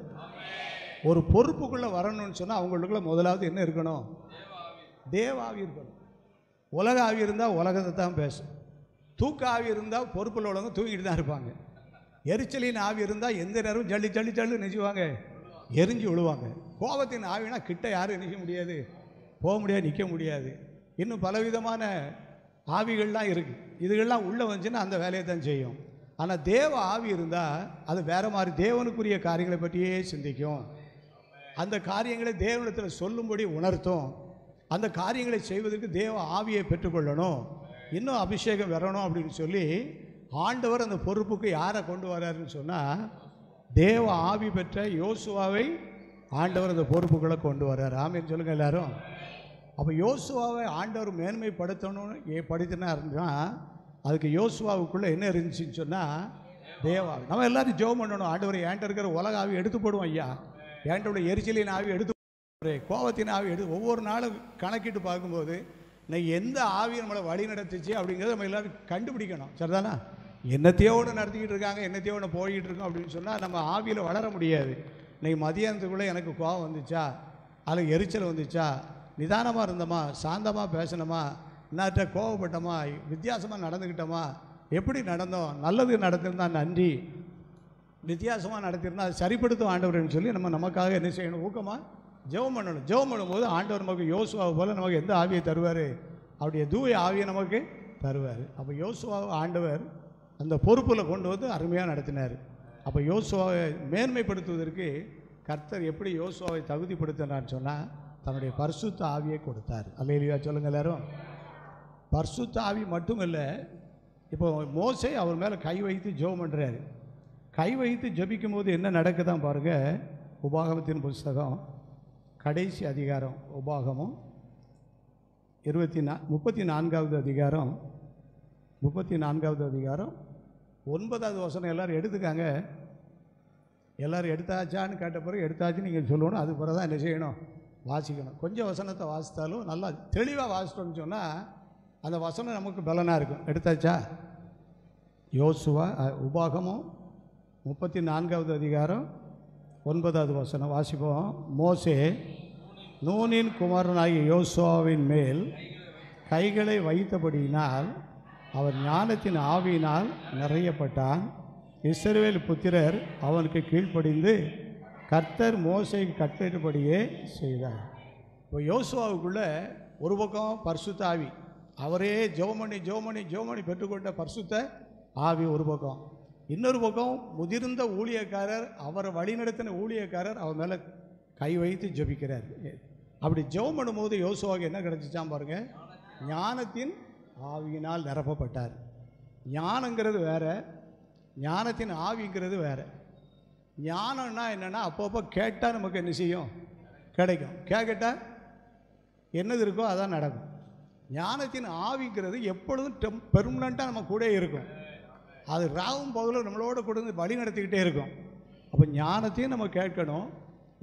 ஒரு பொறுப்புக்குள்ளே வரணும்னு சொன்னால் அவங்களுக்குள்ள முதலாவது என்ன இருக்கணும்? தேவ ஆவி இருக்கணும். உலக ஆவி இருந்தால் உலகத்தை தான் பேசும். தூக்க ஆவி இருந்தால் பொறுப்பில் உள்ளவங்க தூங்கிட்டு தான் இருப்பாங்க. எரிச்சலின் ஆவி இருந்தால் எந்த நேரமும் ஜல்லி ஜல்லி ஜல்லு நினைச்சுவாங்க, எரிஞ்சு விழுவாங்க. கோபத்தின் ஆவினா கிட்ட யாரும் நிற்க முடியாது, போக முடியாது, நிற்க முடியாது. இன்னும் பலவிதமான ஆவிகள்லாம் இருக்குது. இதுகள்லாம் உள்ளே வந்துச்சுன்னா அந்த வேலையை தான் செய்யும். ஆனால் தேவ ஆவி இருந்தால் அது வேறு மாதிரி தேவனுக்குரிய காரியங்களை பற்றியே சிந்திக்கும். அந்த காரியங்களை தேவனிடத்தில் சொல்லும்படி உணர்த்தும். அந்த காரியங்களை செய்வதற்கு தேவ ஆவியை பெற்றுக்கொள்ளணும், இன்னும் அபிஷேகம் வரணும் அப்படின்னு சொல்லி ஆண்டவர் அந்த பொறுப்புக்கு யாரை கொண்டு வர்றாருன்னு சொன்னால் தேவ ஆவி பெற்ற யோசுவாவை ஆண்டவர் அந்த பொறுப்புகளை கொண்டு வர்றார். ஆமேன்னு சொல்லுங்கள் எல்லாரும். அப்போ யோசுவாவை ஆண்டவர் மேன்மைப்படுத்தணும்னு படுத்தினாருன்னா அதுக்கு யோசுவாவுக்குள்ளே என்ன இருந்துச்சுன்னு சொன்னால் தேவாவி. நம்ம எல்லோரும் ஜெபம் பண்ணணும். ஆண்டவர் ஏன்ட்ட இருக்கிற உலக ஆவி எடுத்து போடுவோம் ஐயா, ஏன்ட்ட எரிச்சலின் ஆவி எடுத்து, கோபத்தின் ஆவி எடுத்து, ஒவ்வொரு நாளும் கணக்கிட்டு பார்க்கும்போது இன்னைக்கு எந்த ஆவி நம்மளை வழி நடத்துச்சு அப்படிங்கிறத நம்ம எல்லோரும் கண்டுபிடிக்கணும். சரிதானா? என்னத்தையோடு நடத்திக்கிட்டு இருக்காங்க, என்னத்தையோடு போய்கிட்டு இருக்கோம் அப்படின்னு சொன்னால் நம்ம ஆவியில் வளர முடியாது. இன்றைக்கி மதியானத்துக்குள்ளே எனக்கு கோபம் வந்துச்சா, அதில் எரிச்சல் வந்துச்சா, நிதானமாக இருந்தோமா, சாந்தமாக பேசணுமா, இன்னார்கிட்ட கோவப்பட்டோமா, வித்தியாசமாக நடந்துக்கிட்டோமா, எப்படி நடந்தோம், நல்லது நடத்திருந்தா நன்றி, வித்தியாசமாக நடத்திருந்தால் அது சரிப்படுத்தும் ஆண்டவர்னு சொல்லி நம்ம நமக்காக என்ன செய்யணும்? ஊக்கமாக ஜெபம் பண்ணணும். ஜெபம் பண்ணும்போது ஆண்டவர் நமக்கு யோசுவாவை போல் நமக்கு எந்த ஆவியை தருவார்? அவருடைய தூய ஆவியை நமக்கு தருவார். அப்போ யோசுவாவை ஆண்டவர் அந்த பொறுப்பில் கொண்டு வந்து அருமையாக நடத்தினார். அப்போ யோசுவாவை மேன்மைப்படுத்துவதற்கு கர்த்தர் எப்படி யோசுவாவை தகுதிப்படுத்தினார்னு சொன்னால் தன்னுடைய பரிசுத்த ஆவியை கொடுத்தார். அல்லேலூயா சொல்லுங்கள் எல்லாரும். பரிசுத்த ஆவி மட்டும் இல்லை, இப்போ மோசே அவர் மேலே கை வைத்து ஜெபம் பண்ணுறாரு. கை வைத்து ஜெபிக்கும் போது என்ன நடக்குதான் பாருங்கள். உபாகமத்தின் புஸ்தகம் கடைசி அதிகாரம், உபாகமம் 34வது அதிகாரம், 34வது அதிகாரம் 9வது வசனம். எல்லோரும் எடுத்துக்காங்க. எல்லோரும் எடுத்தாச்சான்னு கேட்ட பிறகு எடுத்தாச்சுன்னு நீங்கள் சொல்லணும். அது பிறகு தான் என்ன செய்யணும்? வாசிக்கணும். கொஞ்சம் வசனத்தை வாசித்தாலும் நல்லா தெளிவாக வாசிட்டோம்னு சொன்னால் அந்த வசனம் நமக்கு பலனாக இருக்கும். எடுத்தாச்சா? யோசுவா உபாகமம் 34வது அதிகாரம் 9வது வசனம் வாசிப்போம். மோசே நூனின் குமாரனாகிய யோசுவாவின் மேல் கைகளை வைத்தபடியினால் அவர் ஞானத்தின் ஆவியினால் நிறையப்பட்டான். இஸ்ரவேல் புத்திரர் அவனுக்கு கீழ்ப்படிந்து கர்த்தர் மோசேக்கு கட்டளையிட்டபடியே செய்தார். இப்போ யோசுவாவுக்குள்ளே ஒரு பக்கம் பரிசுத்த ஆவி, அவரே ஜெபமணி பெற்றுக்கொண்ட பரிசுத்த ஆவி ஒரு பக்கம். இன்னொரு பக்கம் முதிர்ந்த ஊழியக்காரர், அவரை வழிநடத்தின ஊழியக்காரர் அவர் மேலே கை வைத்து ஜெபிக்கிறார். அப்படி ஜெபம் பண்ணும்போது யோசுவாவுக்கு என்ன கிடச்சிச்சான் பாருங்கள். ஞானத்தின் ஆவியினால் நிரப்பப்பட்டார். ஞானங்கிறது வேறு, ஞானத்தின் ஆவிங்கிறது வேறு. ஞானம்னா என்னென்னா அப்பப்போ கேட்டால் நமக்கு என்ன செய்யும்? கிடைக்கும். கேட்டால் என்னது இருக்கோ அதான் நடக்கும். ஞானத்தின் ஆவிங்கிறது எப்பொழுதும் பெர்மனண்ட்டாக நம்ம கூட இருக்கும். அது ராவும் பகலும் நம்மளோட கொடுத்து வழி நடத்திக்கிட்டே இருக்கும். அப்போ ஞானத்தையும் நம்ம கேட்கணும்,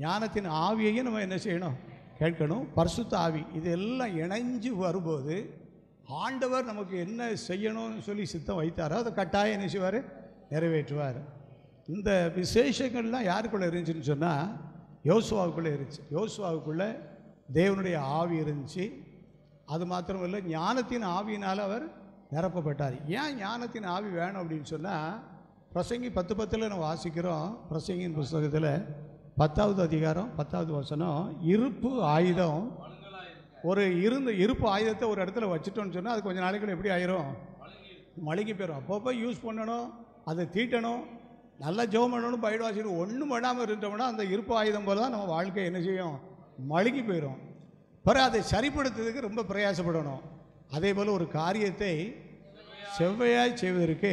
ஞானத்தின் ஆவியையும் நம்ம என்ன செய்யணும்? கேட்கணும். பரிசுத்த ஆவி இதெல்லாம் இணைஞ்சு வரும்போது ஆண்டவர் நமக்கு என்ன செய்யணும்னு சொல்லி சித்தம் வைத்தாரோ அதை கட்டாயம் என்ன செய்வார்? நிறைவேற்றுவார். இந்த விசேஷங்கள்லாம் யாருக்குள்ளே இருந்துச்சுன்னு சொன்னால் யோசுவாவுக்குள்ளே இருந்துச்சு. யோசுவாவுக்குள்ளே தேவனுடைய ஆவி இருந்துச்சு. அது மாத்திரம் இல்லை, ஞானத்தின் ஆவியினால் அவர் நிரப்பப்பட்டார். ஏன் ஞானத்தின் ஆவி வேணும் அப்படின்னு சொன்னால் பிரசங்கி 10:10 நம்ம வாசிக்கிறோம். பிரசங்கின் புஸ்தகத்தில் 10வது அதிகாரம் 10வது வசனம், இருப்பு ஆயுதம் ஒரு இருப்பு ஆயுதத்தை ஒரு இடத்துல வச்சுட்டோன்னு சொன்னால் அது கொஞ்சம் நாளைக்குள்ள எப்படி ஆயிரும்? மழுங்கி போயிடும். அப்பப்போ யூஸ் பண்ணணும், அதை தீட்டணும், நல்லா ஜெபம் பண்ணணும், பைபிள் வாசிக்கணும். ஒன்றும் பண்ணாமல் இருந்தோம்னா அந்த இருப்பு ஆயுதம் போல தான் நம்ம வாழ்க்கை என்ன செய்யும்? மழுங்கி போயிடும். பிறகு அதை சரிப்படுத்துறதுக்கு ரொம்ப பிரயாசப்படணும். அதே போல் ஒரு காரியத்தை செவ்வையாய் செய்வதற்கு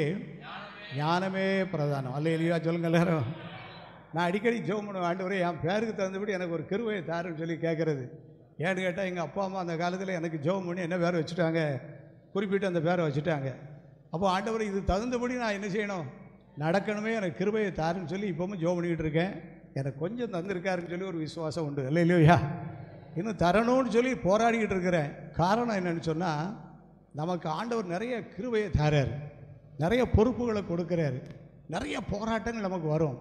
ஞானமே பிரதானம். அல்லேலூயா சொல்லுங்க எல்லாரும். நான் அடிக்கடி ஜெபம் பண்ணுவேன், ஆண்டவரே என் பேருக்கு தகுந்தபடி எனக்கு ஒரு கிருபையை தாருன்னு சொல்லி கேட்குறது. ஏன்னு கேட்டால் எங்கள் அப்பா அம்மா அந்த காலத்தில் எனக்கு ஜெபம் பண்ணி என்ன பேரை வச்சுட்டாங்க, குறிப்பிட்டு அந்த பேரை வச்சுட்டாங்க. அப்போ ஆண்டவர் இது தகுந்தபடி நான் என்ன செய்யணும்? நடக்கணுமே, எனக்கு கிருபையை தாருன்னு சொல்லி இப்போவும் ஜெபம் பண்ணிக்கிட்டு இருக்கேன். எனக்கு கொஞ்சம் தந்திருக்காருன்னு சொல்லி ஒரு விசுவாசம் உண்டு. இல்லையா? இன்னும் தரணும்னு சொல்லி போராடிக்கிட்டு இருக்கிறேன். காரணம் என்னன்னு சொன்னால் நமக்கு ஆண்டவர் நிறைய கிருபையை தரார், நிறைய பொறுப்புகளை கொடுக்குறாரு. நிறைய போராட்டங்கள் நமக்கு வரும்,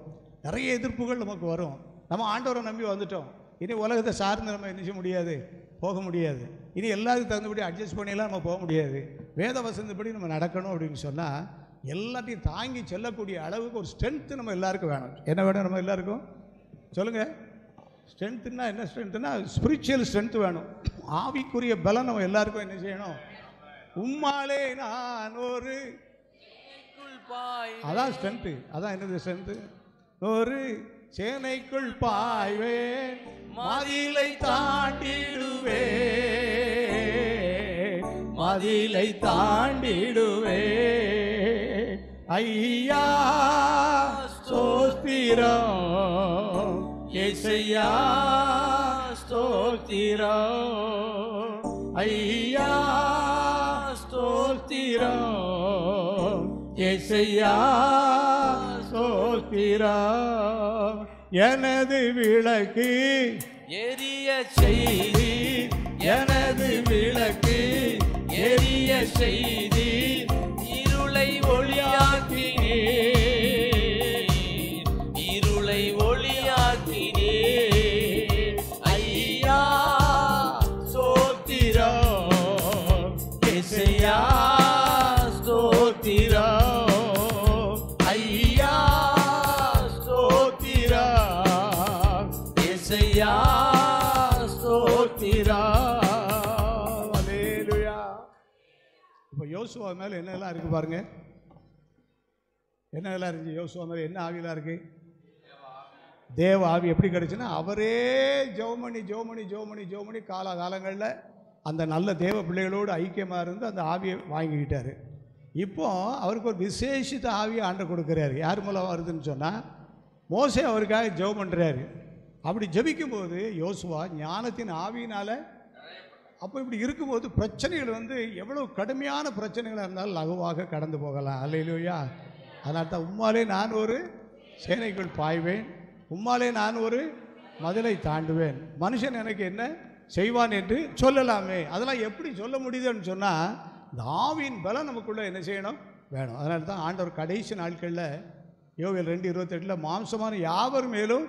நிறைய எதிர்ப்புகள் நமக்கு வரும். நம்ம ஆண்டவரை நம்பி வந்துட்டோம், இனி உலகத்தை சார்ந்து நம்ம என்ன செய்ய முடியாது, போக முடியாது. இனி எல்லாத்துக்கும் தகுந்தபடி அட்ஜஸ்ட் பண்ணியெல்லாம் நம்ம போக முடியாது. வேத வசனப்படி நம்ம நடக்கணும் அப்படின்னு சொன்னால் எல்லாத்தையும் தாங்கி செல்லக்கூடிய அளவுக்கு ஒரு ஸ்ட்ரென்த்து நம்ம எல்லாருக்கும் வேணும். என்ன வேணும் நம்ம எல்லாருக்கும் சொல்லுங்கள்? ஸ்ட்ரென்த்துன்னா என்ன? ஸ்ட்ரென்த்துனா ஸ்பிரிச்சுவல் ஸ்ட்ரென்த்து வேணும். ஆவிக்குரிய பலம் நம்ம எல்லாருக்கும் என்ன செய்யணும்? உம்மாலே நான் ஒரு, அதான் ஸ்ட்ரென்த்து. அதான் என்னது ஸ்ட்ரென்த்து? ஒரு சேனைக்குள் பாய்வேன், மதிலை தாண்டிடுவே, மதிலை தாண்டிடுவே, ஐயா ஸ்தோத்திரம், இயேசையா ஸ்தோத்திரம், ஐயா ஸ்தோத்திரம், இயேசையா ஸ்தோத்திரம். எனது விளக்கு எரிய செய்தி, எனது விளக்கு எரிய செய்தி, இருளை ஒளியாக்கினே, இருளை ஒளியாக்கினே, ஐயா ஸ்தோத்திரம், இயேசையா ஸ்தோத்திரம், ஐயா ஸ்தோத்திரம், இயேசையா ஸ்தோத்திரம். அல்லேலூயா. இப்போ யோசுவா மேலே என்னெல்லாம் இருக்குது பாருங்க. என்னெல்லாம் இருந்துச்சு யோசுவா மேலே? என்ன ஆவியெல்லாம் இருக்குது? தேவ ஆவி. எப்படி கிடைச்சுன்னா அவரே ஜெபமணி ஜெபமணி ஜெபமணி ஜெபமணி காலகாலங்களில் அந்த நல்ல தேவ பிள்ளைகளோடு ஐக்கியமாக இருந்து அந்த ஆவியை வாங்கிக்கிட்டார். இப்போ அவருக்கு ஒரு விசேஷித்த ஆவியை ஆண்டவர் கொடுக்குறாரு. யார் மூலம் வருதுன்னு சொன்னால் மோசே அவருக்காக ஜெபம் பண்ணுறாரு. அப்படி ஜெபிக்கும்போது யோசுவா ஞானத்தின் ஆவியினால், அப்போ இப்படி இருக்கும்போது பிரச்சனைகள் வந்து எவ்வளோ கடுமையான பிரச்சனைகளாக இருந்தாலும் லகுவாக கடந்து போகலாம். அல்லேலூயா. அதனால தான் உம்மாலே நான் ஒரு சேனைக்குள் பாய்வேன், உம்மாலே நான் ஒரு மதிலை தாண்டுவேன், மனுஷன் எனக்கு என்ன செய்வான் என்று சொல்லலாமே. அதெல்லாம் எப்படி சொல்ல முடியுதுன்னு சொன்னால் இந்த ஆவியின் பலம் நமக்குள்ளே என்ன செய்யணும்? வேணும். அதனால தான் ஆண்டவர் கடைசி நாட்களில் யோவேல் 2:28 மாம்சமான யாவர் மேலும்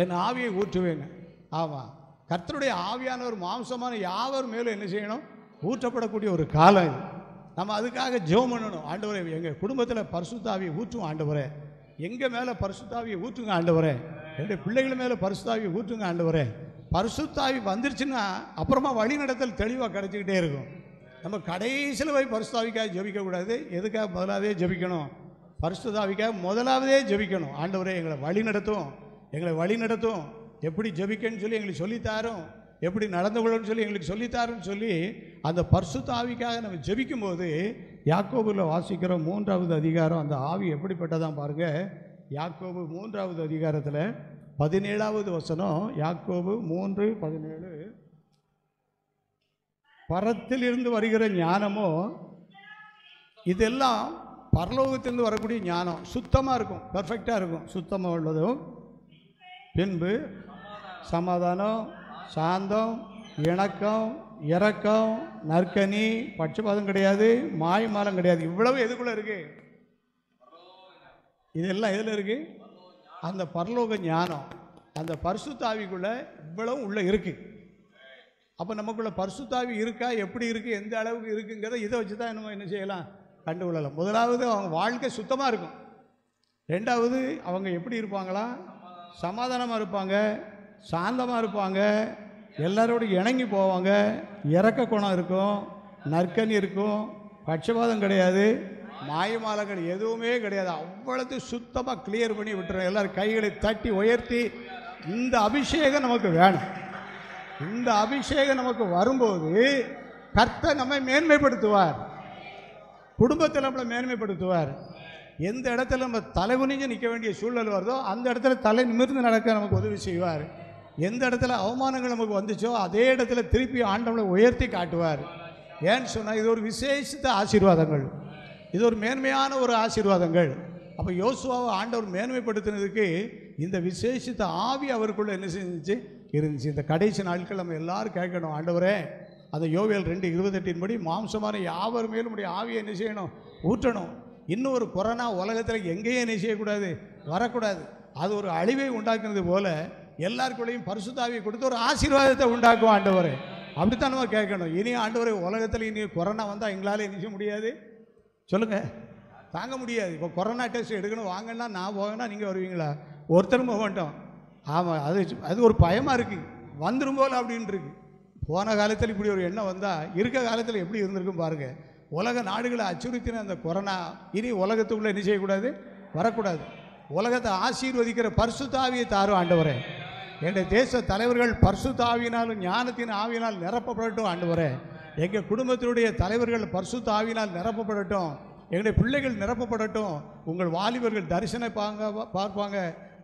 என் ஆவியை ஊற்றுவேங்க. ஆமாம், கர்த்தருடைய ஆவியானவர் மாம்சமான யாவர் மேலும் என்ன செய்யணும்? ஊற்றப்படக்கூடிய ஒரு காலம் இது. நம்ம அதுக்காக ஜெபம் பண்ணணும். ஆண்டவரே எங்கள் குடும்பத்தில் பரிசுத்த ஆவியை ஊற்றுவோம் ஆண்டவரே, எங்கள் மேலே பரிசுத்த ஆவியை ஊற்றுங்க ஆண்டவரே, என்னுடைய பிள்ளைகள் மேலே பரிசுத்த ஆவியை ஊற்றுங்க ஆண்டவரே. பரிசுத்த ஆவி வந்துருச்சுன்னா அப்புறமா வழி நடத்தல் தெளிவாக கிடைச்சிக்கிட்டே இருக்கும். நம்ம கடைசியில் போய் பரிசுத்த ஆவிக்காக ஜெபிக்கக்கூடாது. எதுக்காக முதலாவதே ஜெபிக்கணும்? பரிசுத்த ஆவிக்காக முதலாவதே ஜெபிக்கணும். ஆண்டவரே எங்களை வழி நடத்தும், எங்களை வழி நடத்தும், எப்படி ஜெபிக்கன்னு சொல்லி எங்களுக்கு சொல்லித்தாரும், எப்படி நடந்து கொள்ளணும்னு சொல்லி எங்களுக்கு சொல்லித்தாருன்னு சொல்லி அந்த பரிசுத்த ஆவிக்காக நம்ம ஜெபிக்கும்போது யாக்கோபுல வாசிக்கிற 3வது அதிகாரம் அந்த ஆவி எப்படிப்பட்டதான் பாருங்க. யாக்கோபு 3வது அதிகாரத்தில் 17வது வசனம். யாக்கோபு 3:17 பரத்திலிருந்து வருகிற ஞானமோ, இதெல்லாம் பரலோகத்திலிருந்து வரக்கூடிய ஞானம் சுத்தமாக இருக்கும், பெர்ஃபெக்டாக இருக்கும், சுத்தமாக உள்ளதும், பின்பு சமாதானம், சாந்தம், இணக்கம், இரக்கம், நற்கனி, பட்சபாதம் கிடையாது, மாயமாலம் கிடையாது. இவ்வளவு எதுக்குள்ளே இருக்கு? இதெல்லாம் எதில் இருக்கு? அந்த பரலோக ஞானம், அந்த பரிசுத்த ஆவிக்குள்ளே இவ்வளவு உள்ளே இருக்கு. அப்போ நமக்குள்ள பரிசுத்த ஆவி இருக்கா, எப்படி இருக்குது, எந்த அளவுக்கு இருக்குங்கிறத இதை வச்சு தான் நம்ம என்ன செய்யலாம்? கண்டுகொள்ளலாம். முதலாவது அவங்க வாழ்க்கை சுத்தமாக இருக்கும். ரெண்டாவது அவங்க எப்படி இருப்பாங்களா? சமாதானமாக இருப்பாங்க, சாந்தமாக இருப்பாங்க, எல்லாரோடு இணங்கி போவாங்க, இரக்க குணம் இருக்கும், நற்கனி இருக்கும், பட்சபாதம் கிடையாது, மாயமாலங்கள் எதுவுமே கிடையாது. அவ்வளவு சுத்தமாக கிளியர் பண்ணி விட்டுறோம். எல்லோரும் கைகளை தட்டி உயர்த்தி, இந்த அபிஷேகம் நமக்கு வேணும். இந்த அபிஷேகம் நமக்கு வரும்போது கர்த்தர் நம்மை மேன்மைப்படுத்துவார், குடும்பத்தில் நம்மளை மேன்மைப்படுத்துவார். எந்த இடத்துல நம்ம தலை குனிஞ்சு நிற்க வேண்டிய சூழல் வருதோ அந்த இடத்துல தலை நிமிர்ந்து நடக்க நமக்கு உதவி செய்வார். எந்த இடத்துல அவமானங்கள் நமக்கு வந்துச்சோ அதே இடத்துல திருப்பி ஆண்டவனை உயர்த்தி காட்டுவார். ஏன்னு சொன்னால் இது ஒரு விசேஷித்த ஆசீர்வாதங்கள், இது ஒரு மேன்மையான ஒரு ஆசீர்வாதங்கள். அப்போ யோசுவாவை ஆண்டவர் மேன்மைப்படுத்தினதுக்கு இந்த விசேஷித்த ஆவி அவருக்குள்ளே என்ன செஞ்சிச்சு? இருந்துச்சு. இந்த கடைசி நாட்கள் நம்ம எல்லாரும் கேட்கணும், ஆண்டவரே அந்த யோவேல் 2:28 படி மாம்சமான யாவர் மேலும் உடைய ஆவியை என்ன செய்யணும்? ஊற்றணும். இன்னும் ஒரு கொரோனா உலகத்தில் எங்கேயும் என்ன செய்யக்கூடாது? வரக்கூடாது. அது ஒரு அழிவை உண்டாக்குறது போல எல்லாருக்குள்ளேயும் பரிசுத்த ஆவியை கொடுத்து ஒரு ஆசீர்வாதத்தை உண்டாக்கும் ஆண்டவரே. அப்படித்தான் நம்ம கேட்கணும். இனி ஆண்டவரே, உலகத்தில் இனி கொரோனா வந்தால் எங்களால் என்ன செய்ய முடியாது? சொல்லுங்கள், தாங்க முடியாது. இப்போ கொரோனா டெஸ்ட் எடுக்கணும் வாங்கன்னா நான் போவேன்னா நீங்கள் வருவீங்களா? ஒருத்தரும் போக மாட்டோம். ஆமாம், அது ஒரு பயமாக இருக்குது. வந்துடும் போல் அப்படின்ட்டு இருக்கு. போன காலத்தில் இப்படி ஒரு எண்ணம் வந்தால் இருக்க காலத்தில் எப்படி இருந்திருக்கும் பாருங்கள். உலக நாடுகளை அச்சுறுத்தின அந்த கொரோனா இனி உலகத்துக்குள்ளே என்ன செய்யக்கூடாது? வரக்கூடாது. உலகத்தை ஆசீர்வதிக்கிற பரிசுத்த ஆவியை தாரும் ஆண்டவரே. என்னுடைய தேச தலைவர்கள் பரிசுத்த ஆவியினாலும் ஞானத்தின் ஆவியினால் நிரப்பப்படட்டும் ஆண்டவரே. எங்கள் குடும்பத்தினுடைய தலைவர்கள் பரிசுத்த ஆவியினால் நிரப்பப்படட்டும். எங்களுடைய பிள்ளைகள் நிரப்பப்படட்டும். உங்கள் வாலிபர்கள் தரிசனை பார்ப்பாங்க.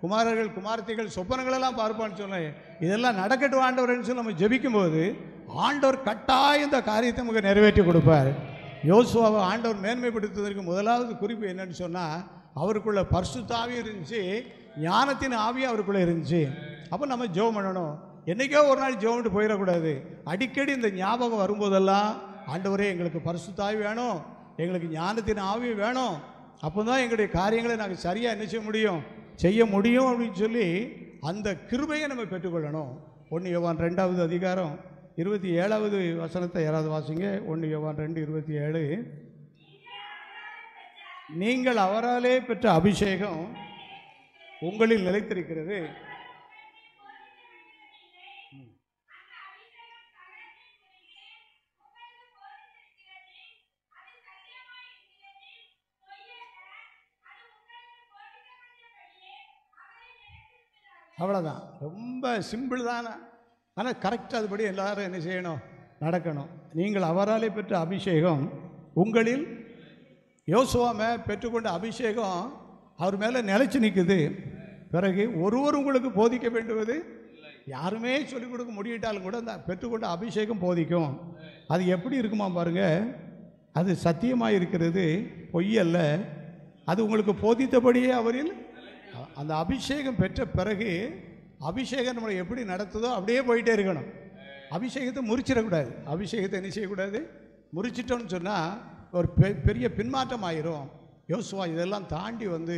குமாரர்கள் குமாரத்திகள் சொப்பனங்களெல்லாம் பார்ப்பான்னு சொன்னேன். இதெல்லாம் நடக்கட்டும் ஆண்டவர்னு சொல்லி நம்ம ஜெபிக்கும்போது ஆண்டவர் கட்டாயம் இந்த காரியத்தை நமக்கு நிறைவேற்றி கொடுப்பார். யோசுவாவை ஆண்டவர் மேன்மைப்படுத்துவதற்கு முதலாவது குறிப்பு என்னன்னு சொன்னால், அவருக்குள்ள பரிசுத்த ஆவி இருந்துச்சு, ஞானத்தின் ஆவி அவருக்குள்ளே இருந்துச்சு. அப்போ நம்ம ஜெபம் பண்ணணும். என்றைக்கோ ஒரு நாள் ஜெபம்ட்டு போயிடக்கூடாது. அடிக்கடி இந்த ஞாபகம் வரும்போதெல்லாம், ஆண்டவரே எங்களுக்கு பரிசுத்த ஆவி வேணும், எங்களுக்கு ஞானத்தின் ஆவி வேணும், அப்போ தான் எங்களுடைய காரியங்களை நாங்கள் சரியாக என்ன செய்ய முடியும் அப்படின்னு சொல்லி அந்த கிருபையை நம்ம பெற்றுக்கொள்ளணும். 1 யோவான் 2வது அதிகாரம் 27வது வசனத்தை யாராவது வாசிங்க. 1 யோவான் 2:27. நீங்கள் அவராலே பெற்ற அபிஷேகம் உங்களில் நிலைத்திருக்கிறது. அவ்வளோதான். ரொம்ப சிம்பிள் தானே, ஆனால் கரெக்டாக அதுபடி எல்லாரும் என்ன செய்யணும்? நடக்கணும். நீங்கள் அவராலே பெற்ற அபிஷேகம் உங்களில், யோசுவாவை பெற்றுக்கொண்ட அபிஷேகம் அவர் மேலே நிலைச்சு நிற்குது. பிறகு ஒருவர் உங்களுக்கு போதிக்க வேண்டுவது, யாருமே சொல்லிக் கொடுக்க முடியிட்டாலும் கூட அந்த பெற்றுக்கொண்ட அபிஷேகம் போதிக்கும். அது எப்படி இருக்குமா பாருங்கள். அது சத்தியமாக இருக்கிறது, பொய்யல்ல. அது உங்களுக்கு போதித்தபடியே அவரில். அந்த அபிஷேகம் பெற்ற பிறகு அபிஷேகம் நம்மளை எப்படி நடத்துதோ அப்படியே போயிட்டே இருக்கணும். அபிஷேகத்தை முறிச்சிடக்கூடாது. அபிஷேகத்தை என்ன செய்யக்கூடாது? முறிச்சிட்டோன்னு சொன்னால் ஒரு பெரிய பின்மாற்றம் ஆயிரும். யோசுவா இதெல்லாம் தாண்டி வந்து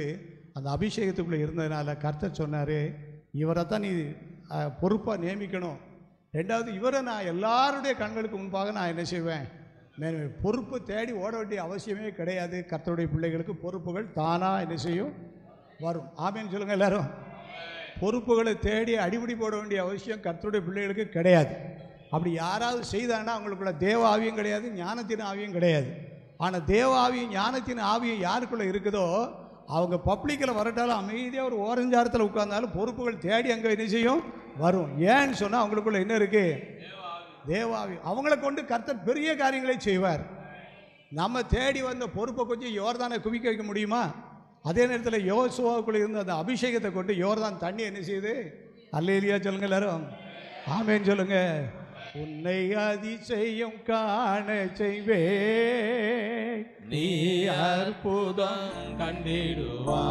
அந்த அபிஷேகத்துக்குள்ளே இருந்ததுனால கர்த்தர் சொன்னார், இவரை தான் நீ பொறுப்பாக நியமிக்கணும். ரெண்டாவது, இவரை நான் எல்லாருடைய கண்களுக்கு முன்பாக நான் என்ன செய்வேன்? பொறுப்பு தேடி ஓட வேண்டிய அவசியமே கிடையாது. கர்த்தருடைய பிள்ளைகளுக்கு பொறுப்புகள் தானாக என்ன செய்யும்? வரும். ஆமேன்னு சொல்லுங்கள் எல்லாரும். பொறுப்புகளை தேடி அடிபடி போட வேண்டிய அவசியம் கர்த்தருடைய பிள்ளைகளுக்கு கிடையாது. அப்படி யாராவது செய்தாங்கன்னா அவங்களுக்குள்ள தேவ ஆவியும் கிடையாது, ஞானத்தின் ஆவியும் கிடையாது. ஆனால் தேவ ஆவியும் ஞானத்தின் ஆவியும் யாருக்குள்ளே இருக்குதோ அவங்க பப்ளிக்கில் வரட்டாலும் அமைதியாக ஒரு ஓரஞ்சாரத்தில் உட்கார்ந்தாலும் பொறுப்புகள் தேடி அங்கே என்ன செய்யும்? வரும். ஏன்னு சொன்னால் அவங்களுக்குள்ள என்ன இருக்குது? தேவாவி. அவங்கள கொண்டு கர்த்தர் பெரிய காரியங்களை செய்வார். நம்ம தேடி வந்த பொறுப்பை கொஞ்சம் யோர்தானை குவிக்க வைக்க முடியுமா? அதே நேரத்தில் யோசுவாவுக்குள்ளே இருந்த அந்த அபிஷேகத்தை கொண்டு யோர்தான் தண்ணி என்ன செய்யுது? அல்லேலூயா சொல்லுங்க எல்லாரும். ஆமேன்னு சொல்லுங்க. உன்னை அதிசயம் காண செய்வே, நீ அற்புதம் கண்டிடுவா.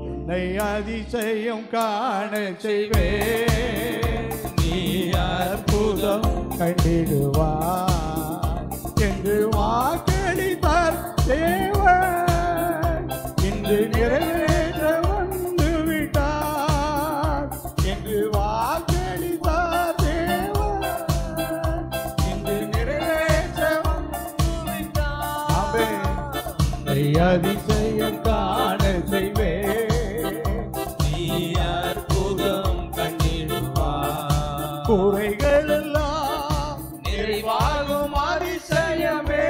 உன்னை அதிசயம் காண செய்வே, நீ அற்புதம் கண்டிடுவா என்று வாக்களித்தார் தேவன், இன்று நிறைவேற்ற வந்து விட்டார். என்று வாக்களித்தார் தேவன், இன்று நிறைவேற்ற வந்து விட்டார். அதிசயம் காண செய்வே, நீ அற்புதம் கண்டிடுவா. குறைகள் எல்லாம் நிறைவாகும் அதிசயமே,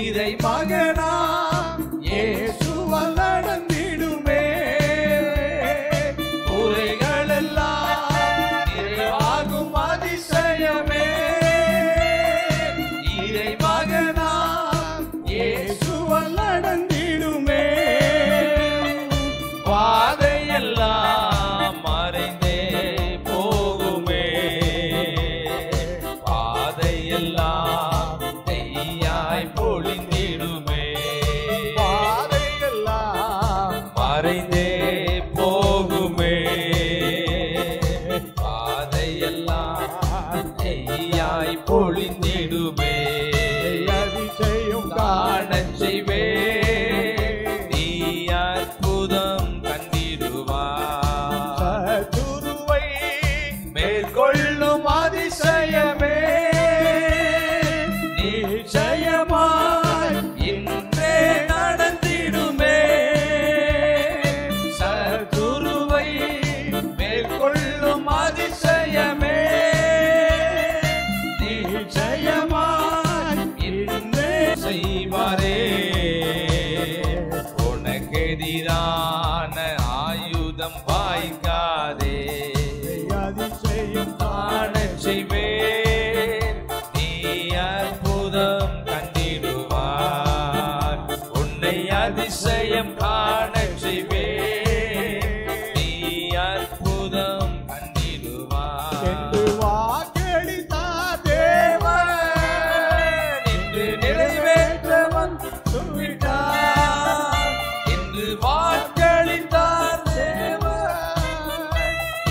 இறை மகனாம் இயேசுவால் நடந்திடுமே. குறைகள் எல்லாம் நிறைவாகும் அதிசயமே, இறை மகனாம் இயேசுவால் நடந்திடுமே. பாதையெல்லாம் மறைந்தே போகுமே. அதிசயம் காணச் செய்வேன். நீ அற்புதம் கண்டிடுவார். உன்னை அதிசயம் காணச் செய்வேன். நீ அற்புதம் கண்டிடுவார். என்று வாக்களித்தார் தேவன் இன்று நிறைவேற்ற வந்துவிட்டார். இன்று வாக்களித்தார் தேவன்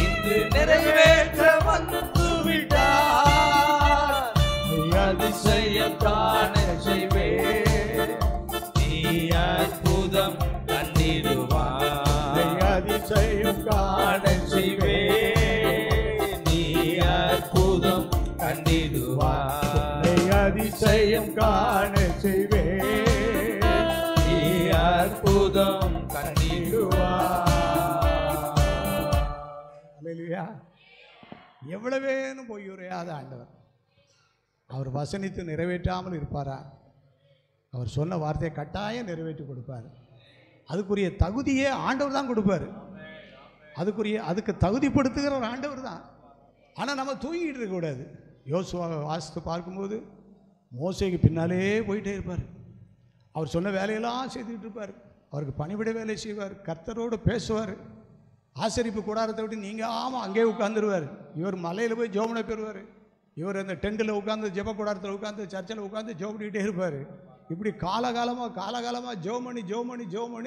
இன்று நிறைவேற்ற வந்துவிட்டார். நீ அதிசயம் காணச் செய்வேன். நீ அற்புதம் கண்டிடுவார். அதிசயம் காணச் செய்வேன். நீ அற்புதம் கண்டிடுவார். அதிசயம் காண செய்வேன். நீ அற்புதம் கண்டிடுவார். அல்லேலூயா. எவ்வளவேனும் பொய்யுரையாத ஆண்டவர் அவர் வசனித்து நிறைவேற்றாமல் இருப்பாரா? அவர் சொன்ன வார்த்தையை கட்டாயம் நிறைவேற்றி கொடுப்பார். அதுக்குரிய தகுதியே ஆண்டவர் தான் கொடுப்பார். அதுக்கு தகுதிப்படுத்துகிற ஒரு ஆண்டவர் தான். ஆனால் நம்ம தூங்கிட்டு இருக்கக்கூடாது. யோசுவாவை வாசித்து பார்க்கும்போது மோசேக்கு பின்னாலே போயிட்டே இருப்பார். அவர் சொன்ன வேலையெல்லாம் செய்துக்கிட்டு இருப்பார். அவருக்கு பணிவிட வேலை செய்வார். கர்த்தரோடு பேசுவார். ஆசரிப்பு கூடாரத்தை விட்டு நீங்கள் அங்கேயே உட்காந்துருவார். இவர் மலையில் போய் ஜோமனை பெறுவார். இவர் அந்த டெண்டில் உட்காந்து ஜெப கூடாரத்தில் உட்காந்து சர்ச்சில் உட்காந்து ஜோம் பண்ணிக்கிட்டே இருப்பார். இப்படி காலகாலமாக ஜோம் பண்ணி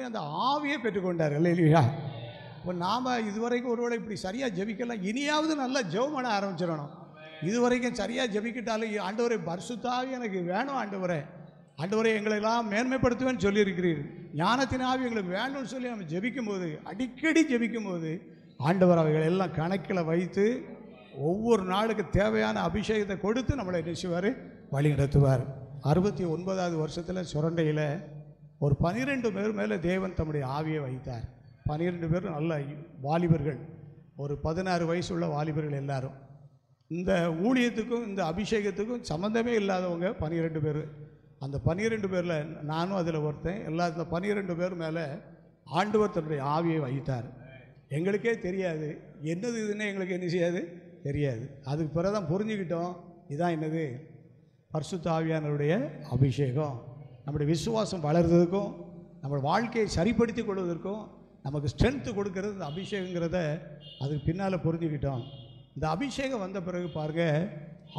அந்த ஆவியை பெற்றுக்கொண்டார். இல்லையா? இப்போ நாம் இதுவரைக்கும் ஒருவேளை இப்படி சரியாக ஜெபிக்கலாம். இனியாவது நல்லா ஜெபம் பண்ண ஆரம்பிச்சிடணும். இதுவரைக்கும் சரியாக ஜெபிக்கிட்டாலும் ஆண்டவரை பரிசுத்தாவி எனக்கு வேணும். ஆண்டவரை எங்களெல்லாம் மேன்மைப்படுத்துவேன்னு சொல்லியிருக்கிறீர். ஞானத்தின் ஆவி எங்களுக்கு வேணும்னு சொல்லி நம்ம ஜெபிக்கும்போது, அடிக்கடி ஜெபிக்கும்போது ஆண்டவர் அவைகள் எல்லாம் கணக்கில் வைத்து ஒவ்வொரு நாளுக்கு தேவையான அபிஷேகத்தை கொடுத்து நம்மளை நினைச்சுவார், வழி நடத்துவார். 69வது வருஷத்தில் சுரண்டையில் ஒரு 12 பேர் மேலே தேவன் தம்முடைய ஆவியை வைத்தார். 12 பேர் நல்ல வாலிபர்கள், ஒரு 16 வயசு உள்ள வாலிபர்கள். எல்லாரும் இந்த ஊழியத்துக்கும் இந்த அபிஷேகத்துக்கும் சம்மந்தமே இல்லாதவங்க 12 பேர். அந்த 12 பேரில் நானும் அதில் ஒருத்தன். இந்த 12 பேர் மேலே ஆண்டவர் தன்னுடைய ஆவியை வைத்தார். எங்களுக்கே தெரியாது என்னது இதுன்னு. எங்களுக்கு என்ன செய்யாது தெரியாது. அதுக்கு பிறகு தான் புரிஞ்சுக்கிட்டோம், இதுதான் என்னது பரிசுத்த ஆவியானவருடைய அபிஷேகம். நம்முடைய விசுவாசம் வளர்றதுக்கும் நம்ம வாழ்க்கையை சரிப்படுத்தி கொள்வதற்கும் நமக்கு ஸ்ட்ரென்த்து கொடுக்கறது இந்த அபிஷேகங்கிறத அதுக்கு பின்னால் புரிஞ்சுக்கிட்டோம். இந்த அபிஷேகம் வந்த பிறகு பாருங்கள்,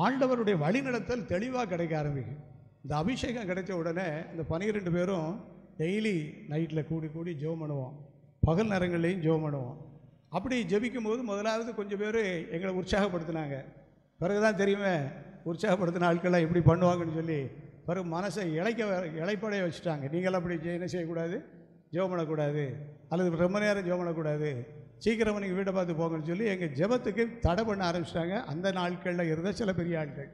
ஆண்டவருடைய வழிநடத்தல் தெளிவாக கிடைக்க ஆரம்பிக்கும். இந்த அபிஷேகம் கிடைச்ச உடனே இந்த 12 பேரும் டெய்லி நைட்டில் கூடி ஜெபம் பண்ணுவோம். பகல் நேரங்கள்லேயும் ஜெபம் பண்ணுவோம். அப்படி ஜெபிக்கும் போது முதலாவது கொஞ்சம் பேர் எங்களை உற்சாகப்படுத்தினாங்க. பிறகு தான் தெரியுமே உற்சாகப்படுத்தின ஆட்கள்லாம் எப்படி பண்ணுவாங்கன்னு சொல்லி பிறகு மனசை இளைப்படைய வச்சுட்டாங்க. நீங்களாம் அப்படி என்ன செய்யக்கூடாது, ஜெபம் பண்ணக்கூடாது, அல்லது ரொம்ப நேரம் ஜெபம் பண்ணக்கூடாது, சீக்கிரமாக நீங்கள் வீட்டை பார்த்து போங்கன்னு சொல்லி எங்கள் ஜெபத்துக்கு தடை பண்ண ஆரம்பிச்சிட்டாங்க. அந்த நாட்களில் இருந்த சில பெரிய ஆட்கள்.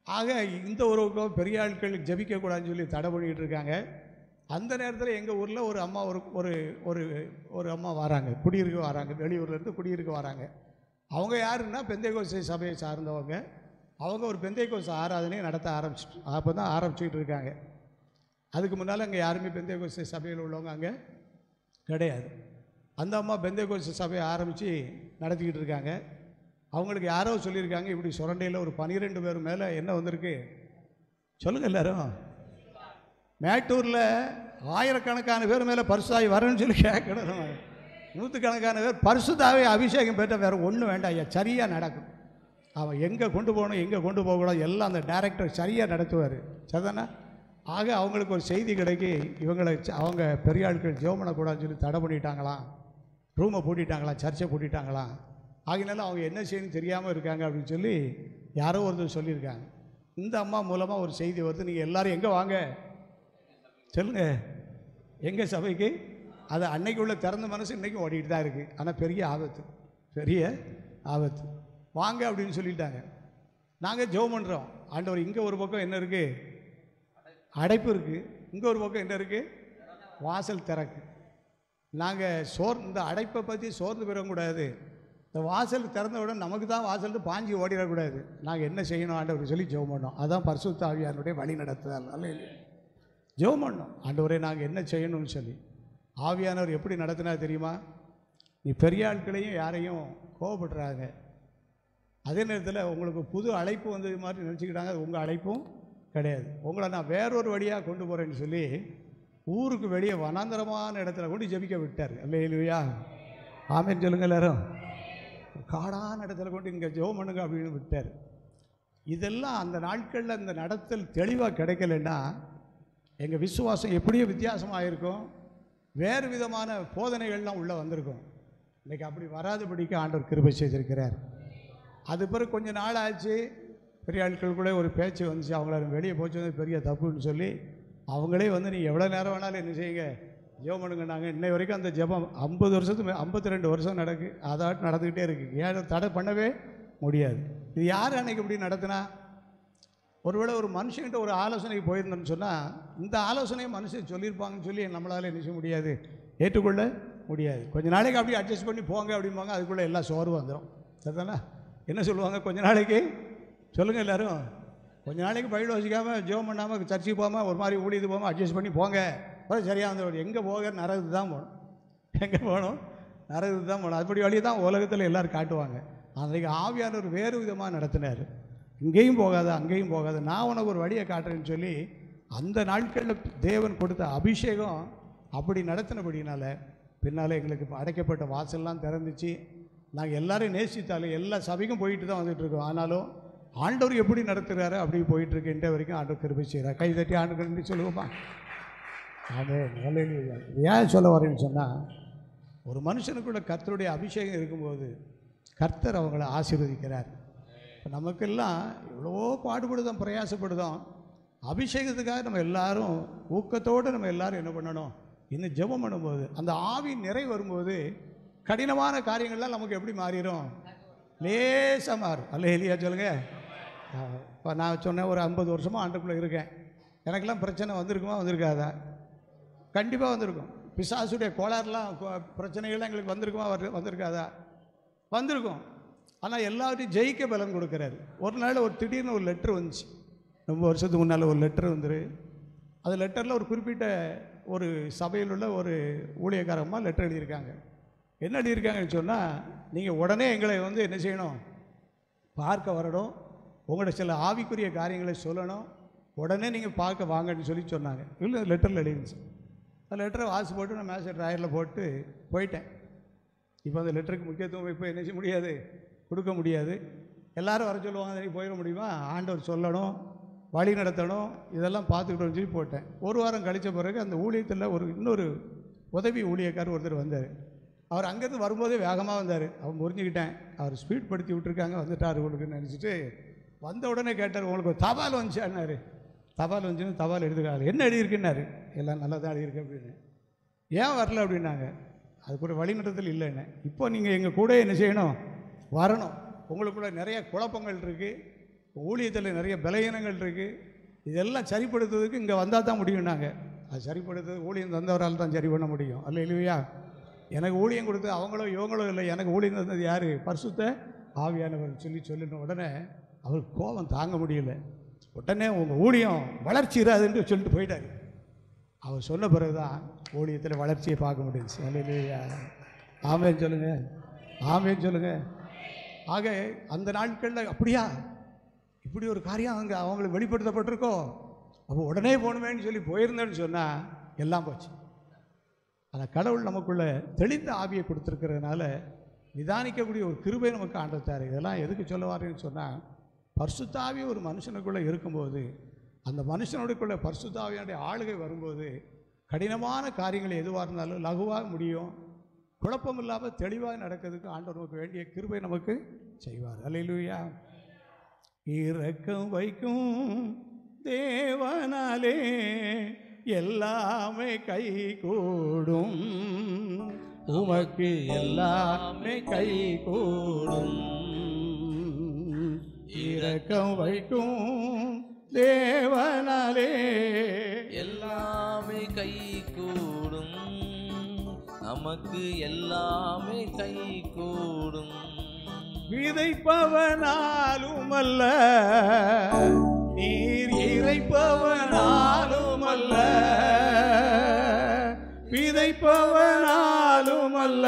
ஆக இந்த ஒரு பெரிய ஆட்கள் ஜெபிக்கக்கூடாதுன்னு சொல்லி தடை பண்ணிக்கிட்டு இருக்காங்க. அந்த நேரத்தில் எங்கள் ஊரில் ஒரு அம்மா ஒரு அம்மா வராங்க, குடியிருக்க வராங்க. வெளியூர்லேருந்து குடியிருக்க வராங்க. அவங்க யாருன்னா பெந்தைக்கோஸ்தே சபையை சார்ந்தவங்க. அவங்க ஒரு பெந்தைக்கோஸ்தே ஆராதனையை நடத்த ஆரம்பிச்சுக்கிட்டு இருக்காங்க. அதுக்கு முன்னால் அங்கே யாருமே பெந்தைக்கோஸ்தே சபையில் உள்ளவங்க அங்கே கிடையாது. அந்த அம்மா பெந்தைக்கோஸ்தே சபையை ஆரம்பித்து நடத்திக்கிட்டு இருக்காங்க. அவங்களுக்கு யாரோ சொல்லியிருக்காங்க, இப்படி சுரண்டையில் ஒரு 12 பேர் மேலே என்ன வந்திருக்கு சொல்லுங்கள் எல்லாரும். மேட்டூரில் ஆயிரக்கணக்கான பேர் மேலே பரிசுத்தாவி வரேன்னு சொல்லி கேட்கணும். 100கணக்கான பேர் பரிசுத்தாவி அபிஷேகம் பெற்ற வேறு ஒன்றும் வேண்டாம் ஐயா, சரியாக நடக்கும். அவன் எங்கே கொண்டு போகணும் எங்கே கொண்டு போகக்கூடாது எல்லாம் அந்த டைரக்டர் சரியாக நடத்துவார். சரிதானே? ஆக அவங்களுக்கு ஒரு செய்தி கிடைக்கி அவங்க பெரிய ஆட்கள் ஜெபம் பண்ணக்கூடாதுன்னு சொல்லி தடை பண்ணிட்டாங்களாம், ரூமை பூட்டிட்டாங்களாம், சர்ச்சை பூட்டிட்டாங்களாம். ஆகினால அவங்க என்ன செய்யணும்னு தெரியாமல் இருக்காங்க அப்படின்னு சொல்லி யாரோ ஒருத்தர் சொல்லியிருக்காங்க. இந்த அம்மா மூலமாக ஒரு செய்தி வருது, நீங்கள் எல்லோரும் எங்கே வாங்க சொல்லுங்கள், எங்கள் சபைக்கு. அது அன்னைக்கு உள்ள திறந்த மனசு இன்றைக்கும் ஓடிக்கிட்டு தான் இருக்குது. ஆனால் பெரிய ஆபத்து வாங்க அப்படின்னு சொல்லிட்டாங்க. நாங்கள் ஜெபம் பண்ணுறோம். ஆண்டவர் இங்கே ஒரு பக்கம் என்ன இருக்குது, அடைப்பு இருக்குது, இங்கே ஒரு பக்கம் என்ன இருக்குது, வாசல் திறக்கு. நாங்கள் இந்த அடைப்பை பற்றி சோர்ந்து பெறக்கூடாது. இந்த வாசல் திறந்த உடனே நமக்கு தான் வாசல்ட்டு பாஞ்சி ஓடிடக்கூடாது. நாங்கள் என்ன செய்யணும் ஆண்டவர் சொல்லி ஜெபம் பண்ணோம். அதுதான் பரிசுத்த ஆவியானுடைய வழி நடத்துதல். நல்ல ஜெபம் பண்ணோம், ஆண்டவரே நாங்கள் என்ன செய்யணும்னு சொல்லி. ஆவியானவர் எப்படி நடத்தினா தெரியுமா? நீ பெரிய ஆட்களையும் யாரையும் கோவப்படுறாங்க, அதே நேரத்தில் உங்களுக்கு புது அழைப்பு வந்தது மாதிரி நினச்சிக்கிட்டாங்க. அது உங்கள் அழைப்பும் கிடையாது. உங்களை நான் வேறொரு வழியாக கொண்டு போகிறேன்னு சொல்லி ஊருக்கு வெளியே வனாந்தரமான இடத்துல கொண்டு ஜெபிக்க விட்டார். அல்லேலூயா, ஆமென் சொல்லுங்க எல்லாரும். காடான இடத்துல கொண்டு இங்கே ஜெபம் பண்ணுங்க அப்படின்னு விட்டார். இதெல்லாம் அந்த நாட்களில் இந்த நடத்தல் தெளிவாக கிடைக்கலன்னா எங்கள் விசுவாசம் எப்படியோ வித்தியாசமாக இருக்கும். வேறு விதமான போதனைகள்லாம் உள்ளே வந்திருக்கும். இன்றைக்கி அப்படி வராதபடிக்கு ஆண்டவர் கிருபை செய்திருக்கிறார். அது பிறகு கொஞ்சம் நாள் ஆச்சு, பெரிய ஆட்களுக்குள்ளே ஒரு பேச்சு வந்துச்சு. அவங்கள வெளியே போச்சு வந்து பெரிய தப்புன்னு சொல்லி அவங்களே வந்து நீ எவ்வளோ நேரம் வேணாலும் என்ன செய்யுங்க ஜெபம் பண்ணுங்கன்னாங்க. இன்னை வரைக்கும் அந்த ஜெபம் 50 வருஷத்துக்கு 52 வருஷம் அதாட்டு நடந்துக்கிட்டே இருக்குது. ஏன் தடை பண்ணவே முடியாது. இது யார் அன்னைக்கு இப்படி நடத்தினா? ஒருவேளை ஒரு மனுஷன்கிட்ட ஒரு ஆலோசனைக்கு போயிருந்தோன்னு சொன்னால் இந்த ஆலோசனையை மனுஷன் சொல்லியிருப்பாங்கன்னு சொல்லி நம்மளால் என்ன செய்ய முடியாது, ஏற்றுக்கொள்ள முடியாது. கொஞ்ச நாளைக்கு அப்படியே அட்ஜஸ்ட் பண்ணி போங்க அப்படிம்பாங்க. அதுக்குள்ளே எல்லாம் சோர்வு வந்துடும். சரிதானே? என்ன சொல்லுவாங்க, கொஞ்ச நாளைக்கு சொல்லுங்கள் எல்லோரும், கொஞ்ச நாளைக்கு பைபிள் வசிக்காமல் ஜெபம் பண்ணாமல் சர்ச்சுக்கு போகாமல் ஒரு மாதிரி ஊழியது போகாமல் அட்ஜஸ்ட் பண்ணி போங்க. அப்புறம் சரியாக வந்து எங்கே போக நரகத்துக்கு தான் போகணும். எங்கே போகணும்? நரகத்துக்கு தான் போகணும். அப்படி வழியை தான் உலகத்தில் எல்லோரும் காட்டுவாங்க. அன்றைக்கு ஆவியானவர் வேறு விதமாக நடத்தினார். இங்கேயும் போகாத அங்கேயும் போகாத, நான் உனக்கு ஒரு வழியை காட்டுறேன்னு சொல்லி அந்த நாட்களில் தேவன் கொடுத்த அபிஷேகம் அப்படி நடத்தினபடினால பின்னால் எங்களுக்கு அடைக்கப்பட்ட வாசல்லாம் திறந்துச்சு. நாங்கள் எல்லோரும் நேசித்தாலும் எல்லா சபைக்கும் போயிட்டு தான் வந்துட்டுருக்கோம். ஆனாலும் ஆண்டவர் எப்படி நடத்துகிறாரு அப்படி போயிட்டுருக்கு. இன்றைய வரைக்கும் ஆண்டவர் கிருபை செய்கிறார். கை தட்டி ஆண்டு சொல்லுவோமா? ஆமென். ஹல்லேலூயா. ஏன் சொல்ல வரேன்னு சொன்னால், ஒரு மனுஷனுக்குள்ள கர்த்தருடைய அபிஷேகம் இருக்கும்போது கர்த்தர் அவங்கள ஆசீர்வதிக்கிறார். இப்போ நமக்கெல்லாம் எவ்வளோ பாடுபடுதோம், பிரயாசப்படுதோம். அபிஷேகத்துக்காக நம்ம எல்லாரும் ஊக்கத்தோடு நம்ம எல்லோரும் என்ன பண்ணணும், இன்னும் ஜெபம் பண்ணும்போது அந்த ஆவி நிறை வரும்போது கடினமான காரியங்கள்லாம் நமக்கு எப்படி மாறிடும், லேசாக மாறும். அல்லேலூயா சொல்லுங்க. இப்போ நான் சொன்னேன், ஒரு 50 வருஷமாக ஆண்டுக்குள்ளே இருக்கேன். எனக்கெல்லாம் பிரச்சனை வந்திருக்குமா வந்திருக்காதா? கண்டிப்பாக வந்திருக்கும். பிசாசுடைய கோளாறுலாம் பிரச்சனைகள்லாம் எங்களுக்கு வந்திருக்குமா வந்திருக்காதா? வந்திருக்கும். ஆனால் எல்லாத்தையும் ஜெயிக்க பலன் கொடுக்குறாரு. ஒரு நாள் ஒரு திடீர்னு ஒரு லெட்ரு வந்துச்சு. ரொம்ப வருஷத்துக்கு முன்னால் ஒரு லெட்ரு வந்துரு. அந்த லெட்டரில் ஒரு குறிப்பிட்ட ஒரு சபையில் உள்ள ஒரு ஊழியக்காரம்மா லெட்டர் எழுதியிருக்காங்க. என்ன எழுதியிருக்காங்கன்னு சொன்னால், நீங்கள் உடனே எங்களை வந்து என்ன செய்யணும், பார்க்க வரணும், உங்களோட சில ஆவிக்குரிய காரியங்களை சொல்லணும், உடனே நீங்கள் பார்க்க வாங்கன்னு சொல்லி சொன்னாங்க. இல்லை லெட்டரில் எழுதிச்சு. அந்த லெட்டரை வாசி போட்டு நான் மேசேஜ் ட்ராயரில் போட்டு போயிட்டேன். இப்போ அந்த லெட்டருக்கு முக்கியத்துவம் இப்போ என்ன செய்ய முடியாது, கொடுக்க முடியாது. எல்லோரும் வர சொல்லுவாங்க, நீ போயிட முடியுமா? ஆண்டவர் சொல்லணும், வழி நடத்தணும், இதெல்லாம் பார்த்துக்கிட்டோன்னு சொல்லி போட்டேன். ஒரு வாரம் கழித்த பிறகு அந்த ஊழியத்தில் இன்னொரு உதவி ஊழியக்காரர் ஒருத்தர் வந்தார். அவர் அங்கேருந்து வரும்போதே வேகமாக வந்தார். அவன் புரிஞ்சுக்கிட்டேன், அவர் ஸ்பீட் படுத்தி விட்டுருக்காங்க, வந்துட்டார் உங்களுக்குன்னு நினச்சிட்டு வந்த உடனே கேட்டார், உங்களுக்கு ஒரு தபால் வந்துச்சான்னாரு. தபால் வந்துச்சுன்னு தபால் எழுதுக்காரு. என்ன எழுதியிருக்குன்னாரு. எல்லாம் நல்லா தான் எழுதியிருக்கு அப்படின்னு. ஏன் வரல அப்படின்னாங்க. அதுக்கு ஒரு வழிநடத்தல் இல்லைன்னு. இப்போ நீங்கள் எங்கள் கூட என்ன செய்யணும், வரணும். உங்களுக்குள்ள நிறைய குழப்பங்கள் இருக்குது, ஊழியத்தில் நிறைய பலகீனங்கள் இருக்குது, இதெல்லாம் சரிப்படுத்துறதுக்கு இங்கே வந்தால் தான் முடியும்னாங்க. அது சரிப்படுத்துறது ஊழியம் தந்தவரால் தான் சரி பண்ண முடியும். அல்லேலூயா. எனக்கு ஊழியம் கொடுத்து அவங்களோ இவங்களோ இல்லை, எனக்கு ஊழியம் தந்தது யார்? பரிசுத்த ஆவியானவர் சொல்லின உடனே அவருக்கு கோபம் தாங்க முடியல. உடனே உங்கள் ஊழியம் வளர்ச்சி இராதுன்னு சொல்லிட்டு போயிட்டார். அவர் சொன்ன பிறகு தான் ஊழியத்தில் வளர்ச்சியை பார்க்க முடிஞ்சுச்சு. அல்லேலூயா. ஆமென் சொல்லுங்கள், ஆமென் சொல்லுங்கள். ஆக அந்த நாட்களில் அப்படியா இப்படி ஒரு காரியம் அங்கே அவங்களுக்கு வெளிப்படுத்தப்பட்டிருக்கோ, அப்போ உடனே போகணுமேன்னு சொல்லி போயிருந்தேன்னு சொன்னால் எல்லாம் போச்சு. அந்த கடவுள் நமக்குள்ளே தெளிந்த ஆவியை கொடுத்துருக்கிறதுனால நிதானிக்கக்கூடிய ஒரு கிருபை நமக்கு ஆண்டத்தார். இதெல்லாம் எதுக்கு சொல்ல வரேன்னு சொன்னால், பரிசுத்த ஆவி ஒரு மனுஷனுக்குள்ளே இருக்கும்போது, அந்த மனுஷனுக்குள்ளே பரிசுத்த ஆவியானுடைய ஆளுகை வரும்போது கடினமான காரியங்கள் எதுவாக இருந்தாலும் லகுவாக முடியும். குழப்பம் இல்லாமல் தெளிவாக நடக்கிறதுக்கு ஆண்டவர் நமக்கு வேண்டிய கிருபை நமக்கு செய்வார். அல்லேலூயா. இரக்கம் வைக்கும் தேவனாலே எல்லாமே கை கூடும், உமக்கு எல்லாமே கை கூடும். இரக்கம் வைக்கும் தேவனாலே எல்லாமே கை கூடும், நமக்கு எல்லாமே கை கூடும். விதைப்பவனாலும் அல்ல, நீர் இறைப்பவனாலும் அல்ல, விதைப்பவனாலும் அல்ல,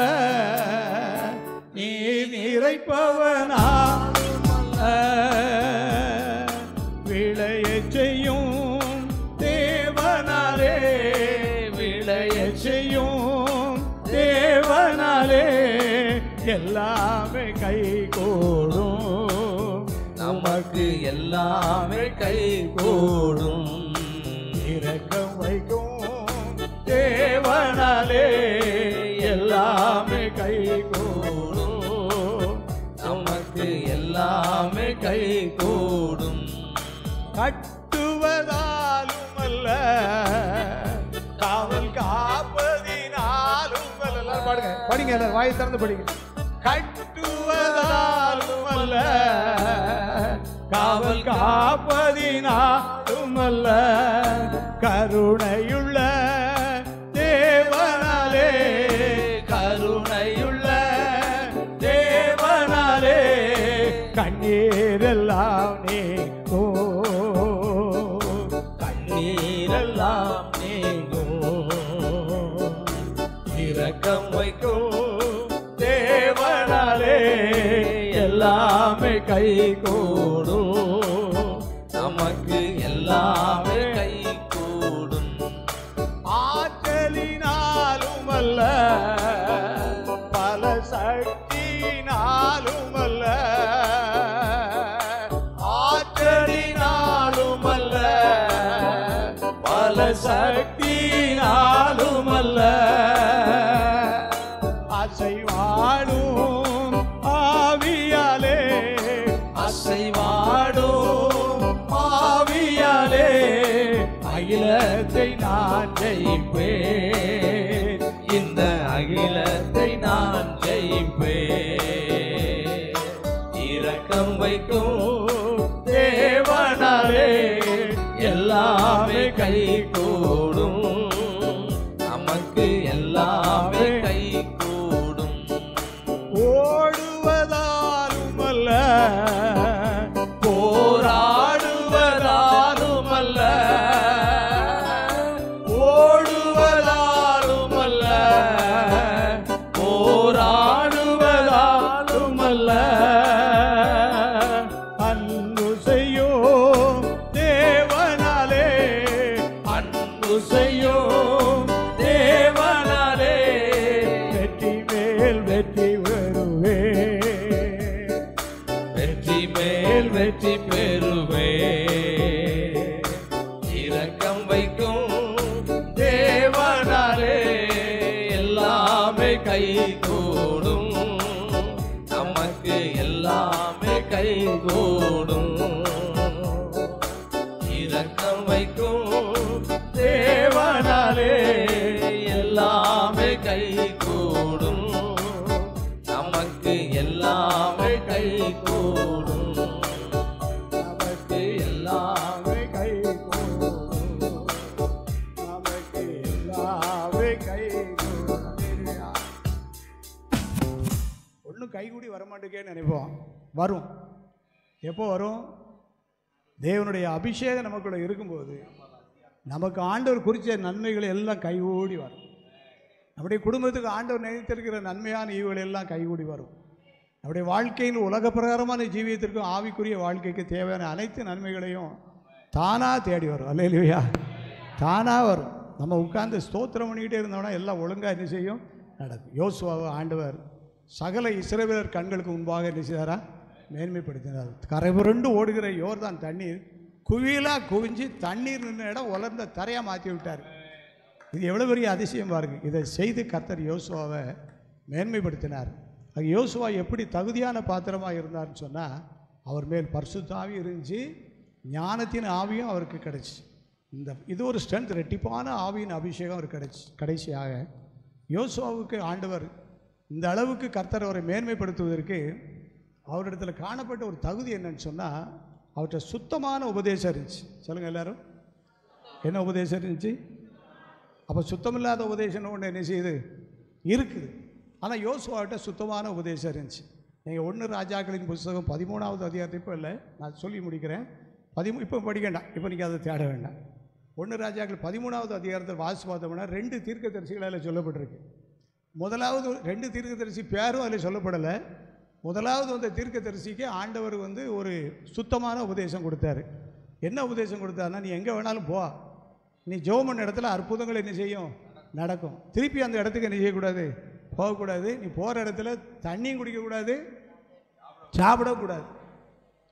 நீர் இறைப்பவனாலும் எல்லாமே கை கூடும், நமக்கு எல்லாமே கை கூடும். இரக்கம் வைக்கும் தேவனாலே எல்லாமே கை கூடும், நமக்கு எல்லாமே கை கூடும். கட்டுவதாலும் அல்ல, காவல் காப்பதினாலும் அல்ல. பாடுங்க, படிங்க, எல்லாரும் வாயை திறந்து படிங்க. கட்டுவதாலும் அல்ல, காவல் காப்பதினாலும் அல்ல, கருணையுள்ள தேவனாலே, கருணையுள்ள தேவனாலே கண்ணீரெல்லாம் நீங்கோ, கண்ணீரெல்லாம் நீங்கும். இரக்கம் வைக்கும் தேவனாலே எல்லாமே கை கூடும், நமக்கு எல்லாமே கை கூடும். ஆற்றலினாலும் அல்ல, பல சக்தியினாலும் அல்ல, ஆற்றலினாலும் அல்ல, பல சக்தியினாலும் அல்ல, அசைவாடும் ஆவியாலே, அசைவாடும் ஆவியாலே அகிலத்தை நான் ஜெயிப்பேன், இந்த அகிலத்தை நான் ஜெயிப்பேன். இரக்கம் வைக்கும் தேவனாலே எல்லாமே கை கூடும், நமக்கு எல்லாமே கை கூடும். ஓடுவதாலும் அல்ல, போராடுவதாலும் அல்ல, ஓடுவதாலும் அல்ல, போராடுவதாலும் அல்ல, அன்பு செய்யும் தேவனாலே, அன்பு செய்யும் தேவனாலே வெற்றி மேல் வெற்றி வருவே, வெற்றி மேல் வெற்றி பெறுவே. இரக்கம் வைக்கும் தேவனாலே எல்லாமே கை கூடும், நமக்கு எல்லாமே கை கூடும். இரக்கம் வைக்கும் தேவனாலே எல்லாமே கை கூடும், நமக்கு எல்லாமே கை கூடும். நமக்கு எல்லாமே கை கூடும், நமக்கு எல்லாமே கை கூடும். ஒன்றும் கைகூடி வரமாட்டேங்கன்னு நினைப்போம், வரும். எப்போ வரும்? தேவனுடைய அபிஷேகம் நமக்குள்ள இருக்கும்போது நமக்கு ஆண்டவர் குறித்த நன்மைகள் எல்லாம் கைகூடி வரும். நம்முடைய குடும்பத்துக்கு ஆண்டவர் நினைத்திருக்கிற நன்மையான ஈவுகள் எல்லாம் கைகூடி வரும். நம்முடைய வாழ்க்கையில் உலக பிரகாரமான ஜீவியத்திற்கும் ஆவிக்குரிய வாழ்க்கைக்கு தேவையான அனைத்து நன்மைகளையும் தானாக தேடி வரும். அல்லேலூயா, தானாக வரும். நம்ம உட்கார்ந்து ஸ்தோத்திரம் பண்ணிக்கிட்டே இருந்தோம்னா எல்லாம் ஒழுங்காக என்ன செய்யும், நடக்கும். யோசுவாவை ஆண்டவர் சகல இஸ்ரவேலர் கண்களுக்கு முன்பாக என்ன செய்தாரா, மேன்மைப்படுத்தினார். கரை புரண்டு ஓடுகிற யோர்தான் தண்ணீர் குவியலாக குவிஞ்சு தண்ணீர் நின்ற இடம் உலர்ந்த தரையாக மாற்றி விட்டார். இது எவ்வளோ பெரிய அதிசயம் பாருங்கள். இதை செய்து கர்த்தர் யோசுவாவை மேன்மைப்படுத்தினார். அது யோசுவா எப்படி தகுதியான பாத்திரமாக இருந்தார்னு சொன்னால், அவர் மேல் பரிசுத்த ஆவி இருந்துச்சு, ஞானத்தின் ஆவியும் அவருக்கு கிடைச்சி. இது ஒரு ஸ்ட்ரென்த், ரெட்டிப்பான ஆவியின் அபிஷேகம் அவருக்கு கிடைச்சி. கடைசியாக யோசுவாவுக்கு ஆண்டவர் இந்த அளவுக்கு கர்த்தர் அவரை மேன்மைப்படுத்துவதற்கு அவரிடத்தில் காணப்பட்ட ஒரு தகுதி என்னன்னு சொன்னால், அவர்கிட்ட சுத்தமான உபதேசம் இருந்துச்சு. சொல்லுங்கள் எல்லாரும், என்ன உபதேசம் இருந்துச்சு? அப்போ சுத்தமில்லாத உபதேசம் ஒன்று என்ன செய்யுது, இருக்குது. ஆனால் யோசுவாவிட்ட சுத்தமான உபதேசம் இருந்துச்சு. நீங்கள் 1 ராஜாக்களின் புஸ்தகம் 13வது அதிகாரத்தை இப்போ இல்லை, நான் சொல்லி முடிக்கிறேன். இப்போ படிக்க வேண்டாம், இப்போ நீங்கள் அதை தேட வேண்டாம். 1 ராஜாக்கள் 13வது அதிகாரத்தில் வாசி பார்த்தோம்னா 2 தீர்க்கதரிசிகள் அதில் சொல்லப்பட்டிருக்கு. முதலாவது 2 தீர்க்கதரிசி பேரும் அதில் சொல்லப்படலை. முதலாவது வந்த தீர்க்கதரிசிக்கு ஆண்டவர் ஒரு சுத்தமான உபதேசம் கொடுத்தாரு. என்ன உபதேசம் கொடுத்தாருன்னா, நீ எங்கே வேணாலும் போ, நீ ஜெபம் பண்ண இடத்துல அற்புதங்கள் என்ன செய்யும், நடக்கும். திருப்பி அந்த இடத்துக்கு என்ன செய்யக்கூடாது, போகக்கூடாது. நீ போகிற இடத்துல தண்ணியும் குடிக்கக்கூடாது, சாப்பிடக்கூடாது.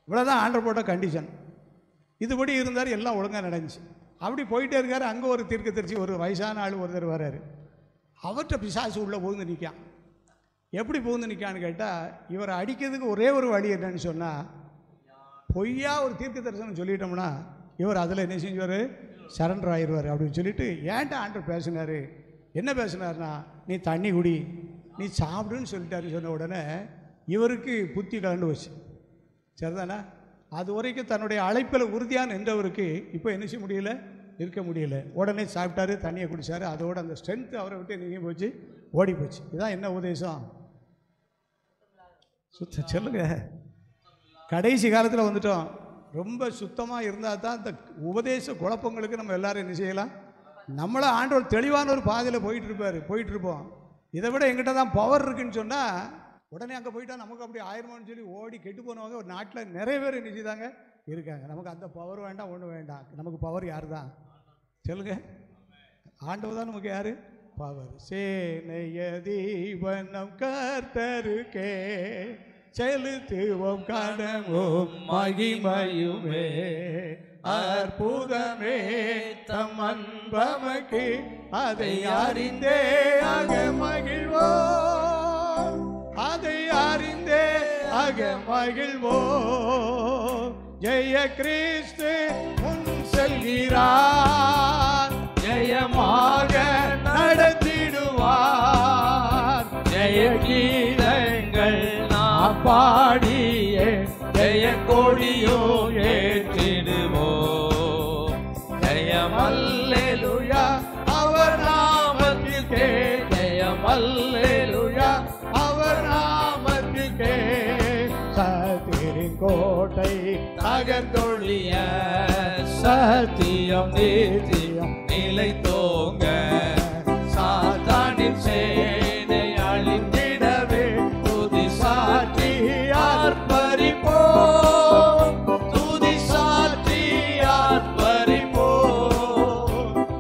இவ்வளோதான் ஆண்டவர் போட்ட கண்டிஷன். இதுபடி இருந்தார், எல்லாம் ஒழுங்காக நடந்துச்சு. அப்படி போயிட்டே இருக்கார். அங்கே ஒரு தீர்க்கதரிசி, ஒரு வயசான ஆள் ஒருத்தர் வர்றாரு. அவர்கிட்ட பிசாசு உள்ளே புகுந்து நிற்கான். எப்படி புகுந்து நிற்கான்னு கேட்டால், இவரை அடிக்கிறதுக்கு ஒரே ஒரு வழி என்னன்னு சொன்னால், பொய்யா ஒரு தீர்க்க தரிசனம் சொல்லிட்டோம்னா இவர் அதில் என்ன செஞ்சுவார், சரண்டர் ஆயிடுவார் அப்படின்னு சொல்லிட்டு ஏன்ட்ட ஆண்டவர் பேசினார். என்ன பேசினார்னா, நீ தண்ணி குடி, நீ சாப்பிடுன்னு சொல்லிட்டாருன்னு சொன்ன உடனே இவருக்கு புத்தி கலண்டு வச்சு. சரிதானா? அது வரைக்கும் தன்னுடைய அழைப்பில் உறுதியாக நின்றவருக்கு இப்போ என்ன செய்ய முடியல, இருக்க முடியல. உடனே சாப்பிட்டாரு, தண்ணியை குடித்தார். அதோட அந்த ஸ்ட்ரென்த்து அவரை விட்டு நீங்கி போச்சு, ஓடி போச்சு. இதுதான் என்ன உபதேசம்? சொல்லுங்க. கடைசி காலத்தில் வந்துட்டோம். ரொம்ப சுத்தமாக இருந்தால் தான் இந்த உபதேச குழப்பங்களுக்கு நம்ம எல்லோரும் என்ன செய்யலாம். நம்மளை ஆண்டவர் தெளிவான ஒரு பாதையில் போயிட்டுருப்போம். இதை விட எங்கிட்ட தான் பவர் இருக்குன்னு சொன்னால் உடனே அங்கே போயிட்டா நமக்கு அப்படி ஆயிரமானு சொல்லி ஓடி கெட்டு போனவங்க ஒரு நாட்டில் நிறைய பேர் என்ன செய்தாங்க இருக்காங்க. நமக்கு அந்த பவர் வேண்டாம், ஒன்றும் வேண்டாம். நமக்கு பவர் யார் தான் சொல்லுங்க? ஆண்டவர் தான் நமக்கு யார் பவர். சேனைய தீபனம் கர்த்தருக்கே செலுத்துவோம் கடவோம் மகிமையுமே அற்புதமே தம் அன்பமக்கு அதை அறிந்தே ஆக மகிழ்வோம், அதை அறிந்தே ஆக மகிழ்வோம். ஜெய கிறிஸ்து முன் செல்கிறார், ஜெயமாக நடத்திடுவார். ஜெய கீதங்கள் நாம் பாடியே ஜெய கொடியோ ஏற்றிடுவோம். ஜெயம் அல்லேலூயா அவர் நாமத்திற்கே, ஜெயம் அல்லேலூயா அவர் நாமத்திற்கே. சத்திரின் கோட்டை தகர்த்தொழிய சத்தியம் நீதியம் நிலைத்தோங்க. சாத்தானின் சேனை அழிந்திடவே துதி சாற்றி ஆர்ப்பரிப்போம், துதி சாற்றி ஆர்ப்பரிப்போம்.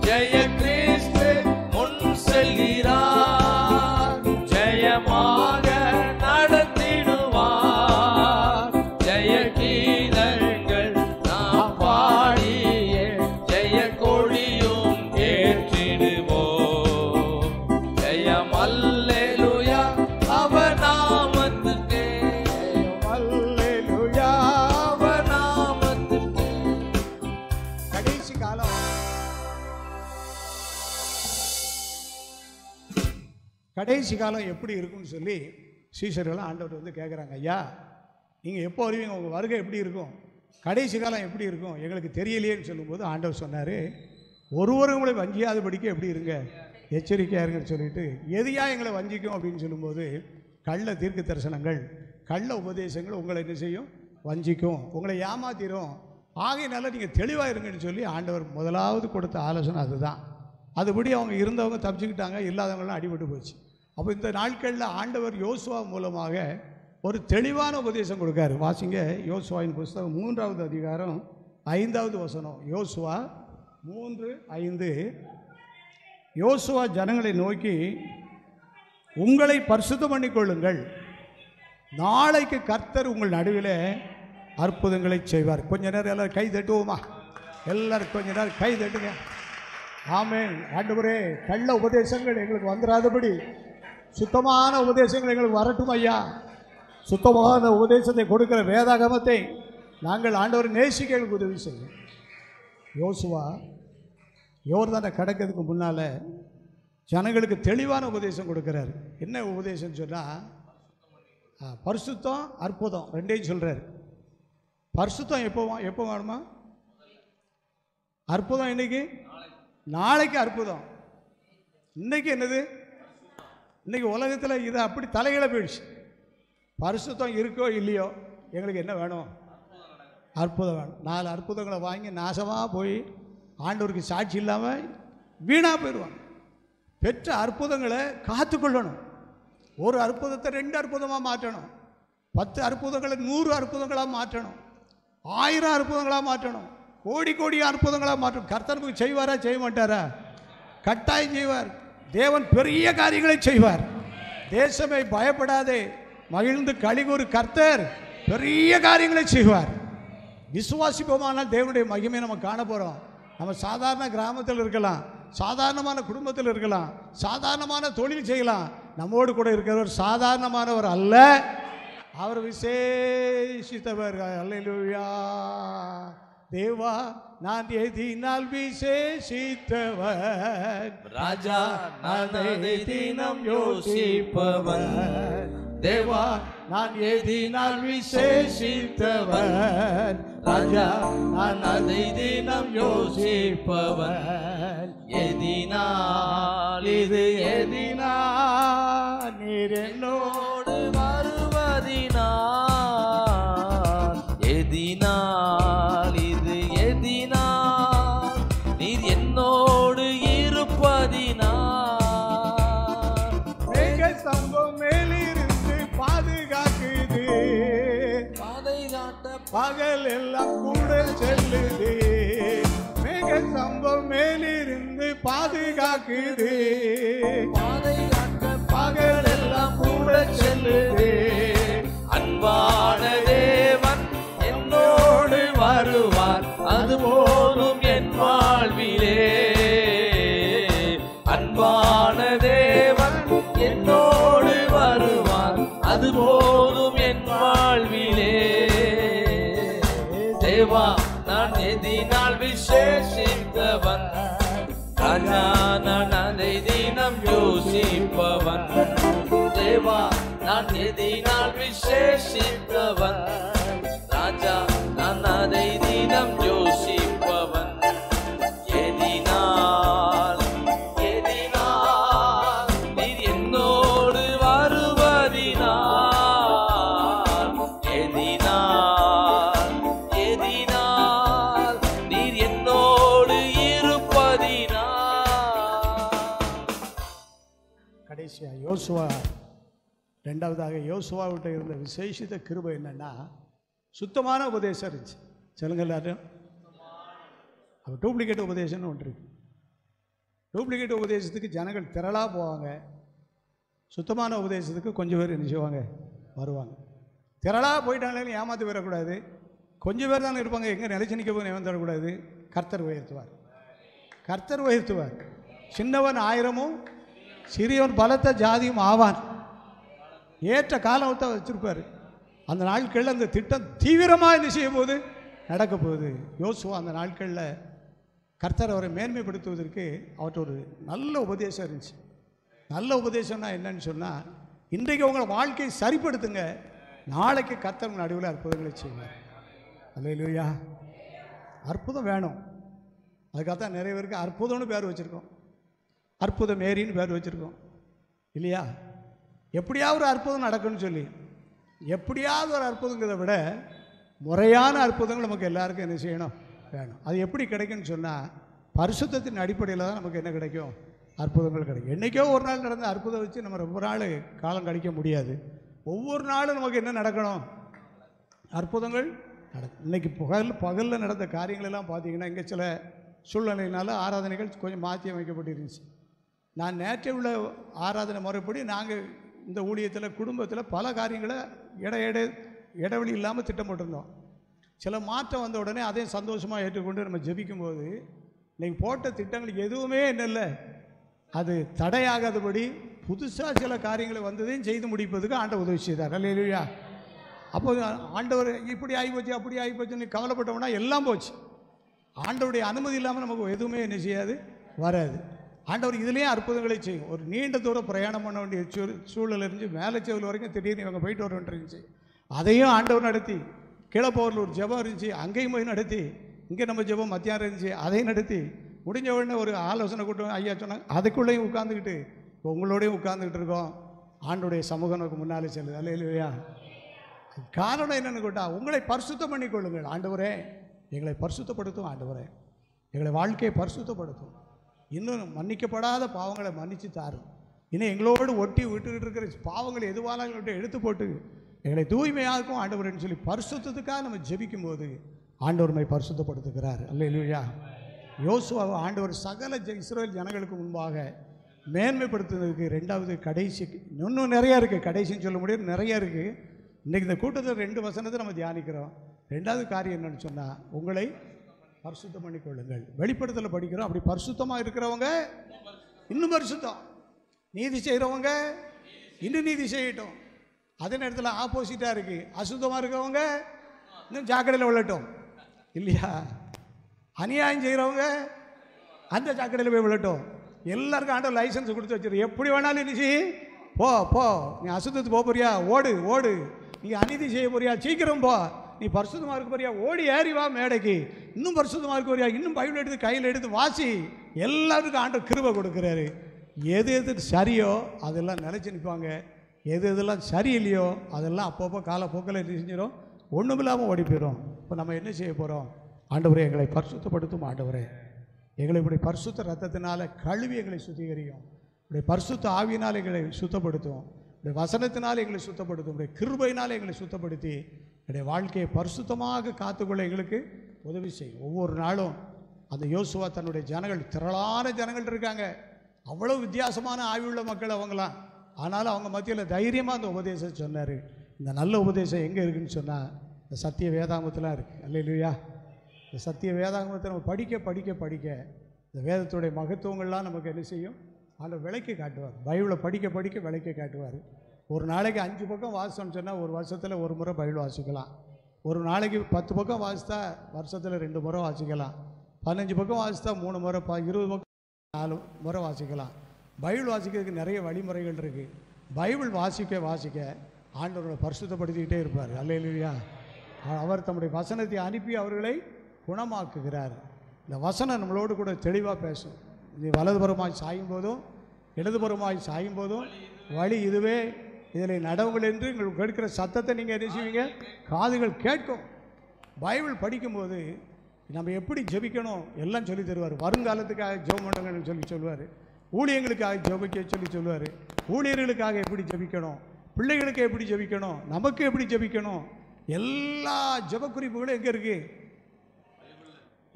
ஜெய கிறிஸ்து முன் செல்கிறார், ஜெயமாக நடத்திடுவார். ஜெய கீதங்கள் நாம் பாடியே ஜெய கொடியும் ஏற்றிடுவோம். ஜெயம் அல்லேலூயா அவர் நாமத்துக்கே, அல்லேலூயா அவர் நாமத்துக்கே. கடைசி காலம், கடைசி காலம் எப்படி இருக்கும்னு சொல்லி சீஷர்கள் ஆண்டவர் வந்து கேட்குறாங்க. ஐயா நீங்கள் எப்போ வருவீங்க, உங்கள் வருகை எப்படி இருக்கும், கடைசி காலம் எப்படி இருக்கும், எங்களுக்கு தெரியலையேன்னு சொல்லும்போது ஆண்டவர் சொன்னார், ஒருவரும் உங்களை வஞ்சியாதபடிக்கு எப்படி இருங்க, எச்சரிக்கையாக இருங்கன்னு சொல்லிட்டு. எதையா எங்களை வஞ்சிக்கும் அப்படின்னு சொல்லும்போது, கள்ள தீர்க்க தரிசனங்கள், கள்ள உபதேசங்கள் உங்களை என்ன செய்யும், வஞ்சிக்கும், உங்களை ஏமாத்திரும். ஆகையினால நீங்கள் தெளிவாக இருங்கன்னு சொல்லி ஆண்டவர் முதலாவது கொடுத்த ஆலோசனை அதுதான். அதுபடி அவங்க இருந்தவங்க தப்பிச்சுக்கிட்டாங்க, இல்லாதவங்களாம் அடிபட்டு போச்சு. அப்போ இந்த நாட்களில் ஆண்டவர் யோசுவா மூலமாக ஒரு தெளிவான உபதேசம் கொடுக்காரு. வாசிங்க யோசுவாவின் புஸ்தகம் 3வது அதிகாரம் 5வது வசனம். யோசுவா 3:5. யோசுவா ஜனங்களை நோக்கி, உங்களை பரிசுத்தம் பண்ணிக்கொள்ளுங்கள், நாளைக்கு கர்த்தர் உங்கள் நடுவில் அற்புதங்களை செய்வார். கொஞ்ச நேரம் எல்லாரும் கை தட்டுவோமா? எல்லாரும் கொஞ்ச நேரம் கை தட்டுங்க. ஆமென். ஆண்டவரே, கள்ள உபதேசங்கள் எங்களுக்கு வந்துடாதபடி சுத்தமான உபதேசங்கள் எங்களுக்கு வரட்டும் ஐயா. சுத்தமான உபதேசத்தை கொடுக்கிற வேதாகமத்தை நாங்கள் ஆண்டவர் நேசிக்க எங்களுக்கு உதவி செய்யும். யோசுவா யோர்தானை கடக்கிறதுக்கு முன்னால் ஜனங்களுக்கு தெளிவான உபதேசம் கொடுக்குறாரு. என்ன உபதேசம் சொன்னால், பரிசுத்தம் அற்புதம் ரெண்டையும் சொல்கிறார். பரிசுத்தம் எப்போ வேணுமா? அற்புதம் இன்னைக்கு, நாளைக்கு அற்புதம். இன்னைக்கு என்னது? இன்னைக்கு உலகத்தில் இது அப்படி தலைகளை போயிடுச்சு. பரிசுத்தம் இருக்கோ இல்லையோ, எங்களுக்கு என்ன வேணும்? அற்புதம் வேணும். 4 அற்புதங்களை வாங்கி நாசமாக போய் ஆண்டவருக்கு சாட்சி இல்லாமல் வீணாக போயிடுவாங்க. பெற்ற அற்புதங்களை காத்துக்கொள்ளணும். ஒரு அற்புதத்தை 2 அற்புதமாக மாற்றணும். 10 அற்புதங்களை 100 அற்புதங்களாக மாற்றணும். 1000 அற்புதங்களாக மாற்றணும். கோடி கோடி அற்புதங்களாக மாற்றணும். கர்த்தருக்கு செய்வாரா, செய்ய மாட்டாரா? கட்டாயம் செய்வார். தேவன் பெரிய காரியங்களை செய்வார். தேசமே பயப்படாதே, மகிழ்ந்து களிகூறு, கர்த்தர் பெரிய காரியங்களை செய்வார். விசுவாசிப்போமானால் தேவனுடைய மகிமையை நம்ம காண போகிறோம். நம்ம சாதாரண கிராமத்தில் இருக்கலாம், சாதாரணமான குடும்பத்தில் இருக்கலாம், சாதாரணமான தொழில் செய்யலாம். நம்மோடு கூட இருக்கிறவர் சாதாரணமானவர் அல்ல, அவர் விசேஷித்தவர். அல்லேலூயா. தேவா நான் எதினால் விசேஷித்தவர், ராஜா நான் அதை தினம் யோசிப்பவன். தேவா நான் எதினால் விசேஷித்தவர், ராஜா நான் அதை தினம் யோசிப்பவன். எதினால் இது எதினால் நீர் என்னோடு வருவதினால், எதினால் இது எதினால் நீர் என்னோடு இருப்பதினால். மேக ஸ்தம்பம் மேலிருந்து பாதுகாக்குது, பாதை காட்ட பகல் எல்லாம் கூட செல்லுது. மேக ஸ்தம்பம் மேலிருந்து பாதுகாக்குது, பாதை காட்ட பகல் எல்லாம் கூட செல்லுது. அன்பான தேவன் என்னோடு வருவார், அது போதும் என் வாழ்விலே. அன்பான தேவன் என்னோடு வருவார், அது போதும் என் வாழ்விலே. தேவா நான் எதினால் விசேஷித்தவன், ராஜா நான் அதை தினம் யோசிப்பவன். தேவா நான் எதினால் விசேஷித்தவன், ராஜா நான் அதை தினம் யோசிப்பவன். எதினால் எதினால் நீர் என்னோடு வருவதினால், எதினால் எதினால் நீர் என்னோடு இருப்பதினால். கடைசியா யோசுவா, ரெண்டாவதாக யோசுவாவிட்ட இருந்த விசேஷித்த கிருபை என்னன்னா, சுத்தமான உபதேசம் இருந்துச்சு. சொல்லுங்க எல்லாரும். அப்போ டூப்ளிகேட் உபதேசம்னு ஒன்று இருக்கு. டூப்ளிகேட் உபதேசத்துக்கு ஜனங்கள் திரளாக போவாங்க, சுத்தமான உபதேசத்துக்கு கொஞ்சம் பேர் என்ன செய்வாங்க, வருவாங்க. திரளாக போயிட்டாங்களே ஏமாற்றி வரக்கூடாது, கொஞ்சம் பேர் தானே இருப்பாங்க, எங்கே நிலைச்சு நிற்க போய் ஏமாந்துடக்கூடாது. கர்த்தர் உயர்த்துவார், கர்த்தர் உயர்த்துவார். சின்னவன் 1000மும் சிறியவன் பலத்த ஜாதியும் ஆவான். ஏற்ற காலத்தை வச்சிருப்பார். அந்த நாட்களில் அந்த திட்டம் தீவிரமாக என்ன செய்ய போகுது, நடக்க போகுது. யோசுவா அந்த நாட்களில் கர்த்தர் அவரை மேன்மைப்படுத்துவதற்கு அவர்கிட்ட ஒரு நல்ல உபதேசம் இருந்துச்சு. நல்ல உபதேசம்னா என்னன்னு சொன்னால், இன்றைக்கு உங்களை வாழ்க்கையை சரிப்படுத்துங்க, நாளைக்கு கர்த்தர் நடுவில் அற்புதங்களை செய்வார். அல்லேலூயா. அற்புதம் வேணும். அதுக்காகத்தான் நிறைய பேருக்கு அற்புதம்னு பேர் வச்சுருக்கோம், அற்புத மேரின்னு பேர் வச்சுருக்கோம் இல்லையா? எப்படியாவது ஒரு அற்புதம் நடக்கும்னு சொல்லி. எப்படியாவது ஒரு அற்புதங்கிறத விட முறையான அற்புதங்கள் நமக்கு எல்லாருக்கும் என்ன செய்யணும், வேணும். அது எப்படி கிடைக்கும்னு சொன்னால், பரிசுத்தத்தின் அடிப்படையில் தான் நமக்கு என்ன கிடைக்கும், அற்புதங்கள் கிடைக்கும். என்றைக்கோ ஒரு நாள் நடந்த அற்புதம் வச்சு நம்ம ரொம்ப நாள் காலம் கழிக்க முடியாது. ஒவ்வொரு நாளும் நமக்கு என்ன நடக்கணும், அற்புதங்கள் நடக்கும். இன்றைக்கி பகலில் நடந்த காரியங்கள் எல்லாம் பார்த்தீங்கன்னா, இங்கே சில சூழ்நிலையினால ஆராதனைகள் கொஞ்சம் மாற்றி அமைக்கப்பட்டிருந்துச்சு. நான் நேற்று உள்ள ஆராதனை முறைப்படி நாங்கள் இந்த ஊழியத்தில் குடும்பத்தில் பல காரியங்களை இடைவெளி இல்லாமல் திட்டம் போட்டிருந்தோம். சில மாற்றம் வந்த உடனே அதையும் சந்தோஷமாக ஏற்றுக்கொண்டு நம்ம ஜெபிக்கும்போது, இன்றைக்கி போட்ட திட்டங்கள் எதுவுமே என்ன இல்லை, அது தடையாகாதபடி புதுசாக சில காரியங்களை வந்ததையும் செய்து முடிப்பதுக்கு ஆண்டவர் உதவி செய்தார். அல்லேலூயா. அப்போ ஆண்டவர் இப்படி ஆகிப்போச்சு அப்படி ஆகிப்போச்சுன்னு கவலைப்பட்டோம்னா எல்லாம் போச்சு. ஆண்டவருடைய அனுமதி இல்லாமல் நமக்கு எதுவுமே என்ன செய்யாது, வராது. ஆண்டவர் இதுலேயே அற்புதங்களை செய்யும். ஒரு நீண்ட தூரம் பிரயாணம் பண்ண வேண்டிய சூழல் இருந்துச்சு. மேலே செவல் வரைக்கும் திடீர்னு இவங்க போயிட்டு வர வேண்டியிருந்துச்சு. அதையும் ஆண்டவர் நடத்தி, கீழே போரில் ஒரு ஜெபம் இருந்துச்சு, அங்கேயும் போய் நடத்தி, இங்கே நம்ம ஜெபம் மத்தியானம் இருந்துச்சு, அதையும் நடத்தி முடிஞ்ச உடனே ஒரு ஆலோசனை கூட்டம் ஐயா சொன்னாங்க. அதுக்குள்ளேயும் உட்காந்துக்கிட்டு உங்களோடையும் உட்காந்துக்கிட்டு இருக்கோம். ஆண்டோடைய சமூகம் நமக்கு முன்னாலே செல்லுது. அல்லேலூயா. காரணம் என்னென்னு கேட்டால், உங்களை பரிசுத்தம் பண்ணிக்கொள்ளுங்கள். ஆண்டவரே எங்களை பரிசுத்தப்படுத்தும், ஆண்டவரே எங்களை வாழ்க்கையை பரிசுத்தப்படுத்தும், இன்னும் மன்னிக்கப்படாத பாவங்களை மன்னித்து தாரும், இன்னும் எங்களோடு ஒட்டி விட்டுக்கிட்டு இருக்கிற பாவங்களை எதுவானாலும் எங்கள்கிட்ட எடுத்து போட்டு எங்களை தூய்மையாக்கும் ஆண்டவர்னு சொல்லி பரிசுத்தத்துக்காக நம்ம ஜெபிக்கும் போது ஆண்டவரை பரிசுத்தப்படுத்துகிறார். அல்லேலூயா. யோசுவாவை ஆண்டவர் சகல இஸ்ரவேல் ஜனங்களுக்கு முன்பாக மேன்மைப்படுத்துறதுக்கு ரெண்டாவது கடைசி, இன்னும் நிறையா இருக்குது, கடைசின்னு சொல்ல முடியாது, நிறையா இருக்குது. இன்றைக்கி இந்த கூட்டத்தில் 2 வசனத்தை நம்ம தியானிக்கிறோம். ரெண்டாவது காரியம் என்னென்னு சொன்னால், உங்களை பரிசுத்தம் பண்ணிக்கொள்ளுங்கள். வெளிப்படுத்தல படிக்கிறோம். அப்படி பரிசுத்தமாக இருக்கிறவங்க இன்னும் பரிசுத்தம், நீதி செய்கிறவங்க இன்னும் நீதி செய்யட்டும். அதே நேரத்தில் ஆப்போசிட்டாக இருக்குது, அசுத்தமாக இருக்கிறவங்க இன்னும் ஜாக்கிரதையில் விழட்டும் இல்லையா? அநியாயம் செய்கிறவங்க அந்த ஜாக்கிரதையில் போய் விழட்டும். எல்லாருக்கும் ஆண்டவர் லைசன்ஸ் கொடுத்து வச்சிரு, எப்படி வேணாலும் இருந்துச்சு, போ போ, நீ அசுத்தத்துக்கு போக போறியா, ஓடு ஓடு, நீ அநீதி செய்ய போறியா, சீக்கிரம் போ, நீ பரிசுத்தமாக இருக்க போறியா, ஓடி ஏறி வா மேடைக்கு, இன்னும் பரிசுத்தமாக இருக்க போறியா, இன்னும் பைபிள் எடுத்து கையில் எடுத்து வாசி. எல்லாருக்கும் ஆண்டவர் கிருபை கொடுக்குறாரு. எது எது சரியோ அதெல்லாம் நினச்சி நிற்பாங்க, எது எதெல்லாம் சரியில்லையோ அதெல்லாம் அப்பப்போ காலப்போக்கில் என்ன செஞ்சிடும், ஒன்றும் இல்லாமல் ஓடி போயிடும். இப்போ நம்ம என்ன செய்ய போகிறோம்? ஆண்டவரே எங்களை பரிசுத்தப்படுத்தும், ஆண்டவரே எங்களை இப்படி பரிசுத்த ரத்தத்தினால கழுவி எங்களை சுத்திகரியும், இப்படி பரிசுத்த ஆவியினால் எங்களை சுத்தப்படுத்தும், இப்படி வசனத்தினால் எங்களை சுத்தப்படுத்தும், இப்படி கிருபையினால் எங்களை சுத்தப்படுத்தி என்னுடைய வாழ்க்கையை பரிசுத்தமாக காத்துக்கொள்ள எங்களுக்கு உதவி செய்யும். ஒவ்வொரு நாளும் அந்த யோசுவா தன்னுடைய ஜனங்கள், திரளான ஜனங்கள் இருக்காங்க, அவ்வளோ வித்தியாசமான ஆய்வுள்ள மக்கள் அவங்களாம். ஆனாலும் அவங்க மத்தியில் தைரியமாக அந்த உபதேசம் சொன்னார். இந்த நல்ல உபதேசம் எங்கே இருக்குதுன்னு சொன்னால் இந்த சத்திய வேதாகமத்தில் இருக்குது. அல்லேலூயா. இந்த சத்திய வேதாகமத்தை நம்ம படிக்க படிக்க படிக்க இந்த வேதத்துடைய மகத்துவங்கள்லாம் நமக்கு என்ன செய்யும், அதில் விளக்கி காட்டுவார். பைபிளை படிக்க படிக்க விளக்கி காட்டுவார். ஒரு நாளைக்கு 5 பக்கம் வாசிச்சோம்னு சொன்னால் ஒரு வருஷத்தில் 1 முறை பைபிள் வாசிக்கலாம். ஒரு நாளைக்கு 10 பக்கம் வாசித்தா வருஷத்தில் 2 முறை வாசிக்கலாம். 15 பக்கம் வாசித்தா 3 முறை, 20 பக்கம் 4 முறை வாசிக்கலாம். பைபிள் வாசிக்கிறதுக்கு நிறைய வழிமுறைகள் இருக்குது. பைபிள் வாசிக்க வாசிக்க ஆண்டவரை பரிசுத்தப்படுத்திக்கிட்டே இருப்பார். அல்லேலூயா. அவர் தம்முடைய வசனத்தை அனுப்பி அவர்களை குணமாக்குகிறார். இந்த வசனம் நம்மளோடு கூட தெளிவாக பேசும். இது வலதுபுறமாய் சாயும் போதும் இடதுபுறமாய் சாயும் போதும் வழி இதுவே, இதில் நடவுங்கள் என்று உங்களுக்கு கேட்கிற சத்தத்தை நீங்கள் என்ன செய்வீங்க, காதுகள் கேட்கும். பைபிள் படிக்கும்போது நம்ம எப்படி ஜெபிக்கணும் எல்லாம் சொல்லி தருவார். வருங்காலத்துக்காக ஜெபம் பண்ணுங்கன்னு சொல்லி சொல்லுவார். ஊழியங்களுக்காக ஜெபிக்க சொல்லி சொல்லுவார். ஊழியர்களுக்காக எப்படி ஜெபிக்கணும், பிள்ளைகளுக்கு எப்படி ஜெபிக்கணும், நமக்கு எப்படி ஜெபிக்கணும், எல்லா ஜெப குறிப்புகளும் எங்கே இருக்குது,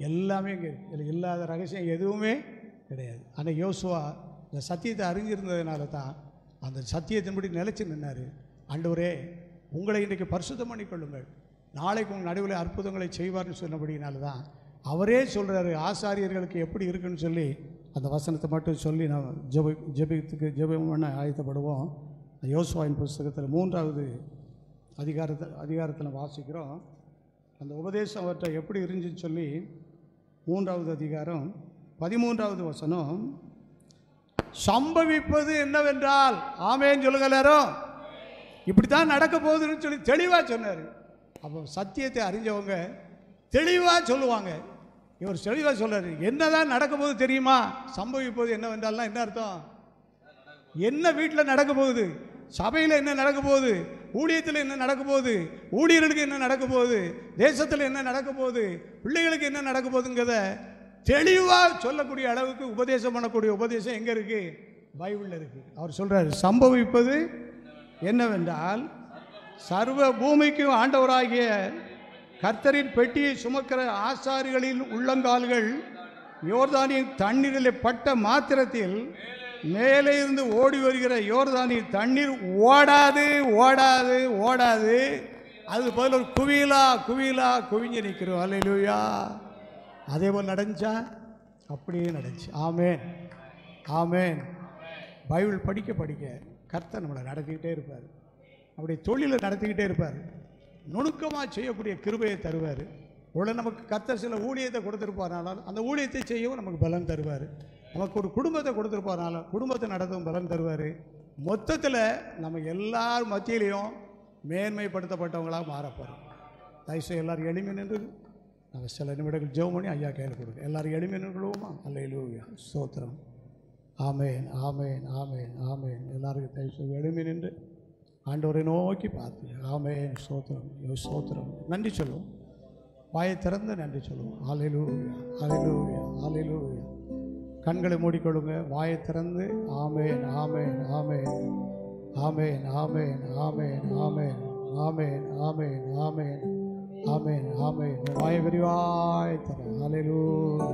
எல்லாமே இங்கே இருக்குது. இதில் இல்லாத ரகசியம் எதுவுமே கிடையாது. ஆனால் யோசுவா இந்த சத்தியத்தை அறிஞ்சிருந்ததுனால தான் அந்த சத்தியத்தின்படி நிலைச்சி நின்னார். ஆண்டவரே உங்களை இன்றைக்கு பரிசுத்தம் பண்ணிக்கொள்ளுங்கள், நாளைக்கு உங்கள் நடுவில் அற்புதங்களை செய்வார்னு சொன்னபடினால தான் அவரே சொல்கிறாரு ஆசாரியர்களுக்கு எப்படி இருக்குன்னு சொல்லி அந்த வசனத்தை மட்டும் சொல்லி நாம் ஜெபம் பண்ண ஆயத்தப்படுவோம். யோசுவாவின் புஸ்தகத்தில் 3வது அதிகாரத்தில் வாசிக்கிறோம். அந்த உபதேசம் அவர்கிட்ட எப்படி இருந்துச்சுன்னு சொல்லி 3வது அதிகாரம் 13வது வசனம். சம்பவிப்பது என்னவென்றால், ஆமேன்னு சொல்லுங்க எல்லாரும், இப்படி தான் நடக்க போகுதுன்னு சொல்லி தெளிவாக சொன்னார். அப்போ சத்தியத்தை அறிஞ்சவங்க தெளிவாக சொல்லுவாங்க. இவர் தெளிவாக சொல்கிறார். என்னதான் நடக்க போகுது தெரியுமா? சம்பவிப்பது என்னவென்றால்னா என்ன அர்த்தம்? என்ன வீட்டில் நடக்க போகுது, சபையில் என்ன நடக்க போகுது, ஊழியத்தில் என்ன நடக்க போகுது, ஊழியர்களுக்கு என்ன நடக்க போகுது, தேசத்தில் என்ன நடக்க போகுது, பிள்ளைகளுக்கு என்ன நடக்க போகுதுங்கிறத தெளிவாக சொல்லக்கூடிய அளவுக்கு உபதேசம் பண்ணக்கூடிய உபதேசம் எங்கே இருக்குது? பைபிளில் இருக்குது. அவர் சொல்கிறார், சம்பவிப்பது என்னவென்றால் சர்வ பூமிக்கும் ஆண்டவராகிய கர்த்தரின் பெட்டியை சுமக்கிற ஆசாரிகளின் உள்ளங்கால்கள் யோர்தானின் தண்ணீரில் பட்ட மாத்திரத்தில் மேலே இருந்து ஓடி வருகிற யோர்தானின் தண்ணீர் ஓடாது ஓடாது ஓடாது, அது போல ஒரு குவியலா குவியலா குவிஞ்சு நிற்கிறோம். அல்லேலூயா. அதே போல் நடந்துச்சா? அப்படியே நடந்துச்சு. ஆமேன் ஆமேன். பைபிள் படிக்க படிக்க கர்த்தர் நம்மளை நடத்திக்கிட்டே இருப்பார். அப்படி தொழிலை நடத்திக்கிட்டே இருப்பார். நுணுக்கமாக செய்யக்கூடிய கிருபையை தருவார். உடனே நமக்கு கர்த்தர் சில ஊழியத்தை கொடுத்துருப்பாருனாலும் அந்த ஊழியத்தை செய்யவும் நமக்கு பலன் தருவார். நமக்கு ஒரு குடும்பத்தை கொடுத்துருப்பாருனாலும் குடும்பத்தை நடத்தவும் பலன் தருவார். மொத்தத்தில் நம்ம எல்லார் மத்தியிலையும் மேன்மைப்படுத்தப்பட்டவங்களாக மாறப்போகிறோம். தயவுசெய்து எல்லோரும் எளிமை நின்று நம்ம சில நிமிடங்கள் ஜெபம் பண்ணி ஐயா கையில் கொடுங்க. எல்லோரும் எளிமை நின்றுடுவோமா? அல்லேலூயா. ஸ்தோத்திரம். ஆமேன் ஆமேன் ஆமேன் ஆமேன். எல்லாருக்கும் தயவுசெய்து எளிமை நின்று ஆண்டவரை நோக்கி பார்த்து ஆமேன் ஸ்தோத்திரம் ஸ்தோத்திரம். நன்றி சொல்லுவோம். வாயை திறந்து நன்றி சொல்லுவோம். அல்லேலூயா அல்லேலூயா அல்லேலூயா. கண்களை மூடிக்கொள்ளுங்க, வாயை திறந்து ஆமேன் ஆமேன் ஆமேன் ஆமேன் ஆமேன் ஆமேன் ஆமேன் ஆமேன் ஆமேன் ஆமேன் ஆமேன் ஆமேன். வாயை விரிவாய் தர. அல்லேலூயா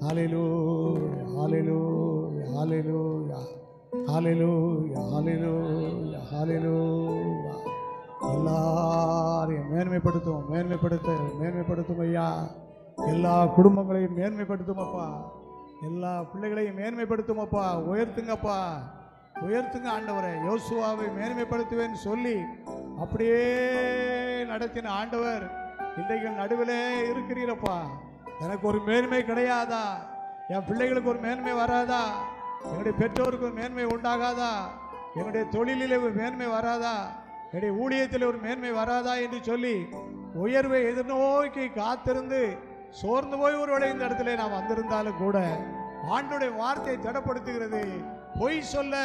ஹல்லேலூயா ஹல்லேலூயா ஹல்லேலூயா ஹல்லேலூயா ஹல்லேலூயா ஹல்லேலூயா. எல்லாரையும் மேன்மைப்படுத்தும் ஐயா. எல்லா குடும்பங்களையும் மேன்மைப்படுத்தும் அப்பா. எல்லா பிள்ளைகளையும் மேன்மைப்படுத்தும் அப்பா. உயர்த்துங்க ஆண்டவரே. யோசுவாவை மேன்மைப்படுத்துவேன்னு சொல்லி அப்படியே நடத்தின ஆண்டவர் இன்றைக்கு நடுவிலே இருக்கிறீரப்பா. எனக்கு ஒரு மேன்மை கிடையாதா? என் பிள்ளைகளுக்கு ஒரு மேன்மை வராதா? என்னுடைய பெற்றோருக்கு ஒரு மேன்மை உண்டாகாதா? என்னுடைய தொழிலில் ஒரு மேன்மை வராதா? என்னுடைய ஊழியத்தில் ஒரு மேன்மை வராதா என்று சொல்லி உயர்வை எதிர்நோக்கி காத்திருந்து சோர்ந்து போய் ஒருவேளை இந்த இடத்துல நாம் வந்திருந்தாலும் கூட ஆண்டவருடைய வார்த்தையை திடப்படுத்துகிறது. பொய் சொல்ல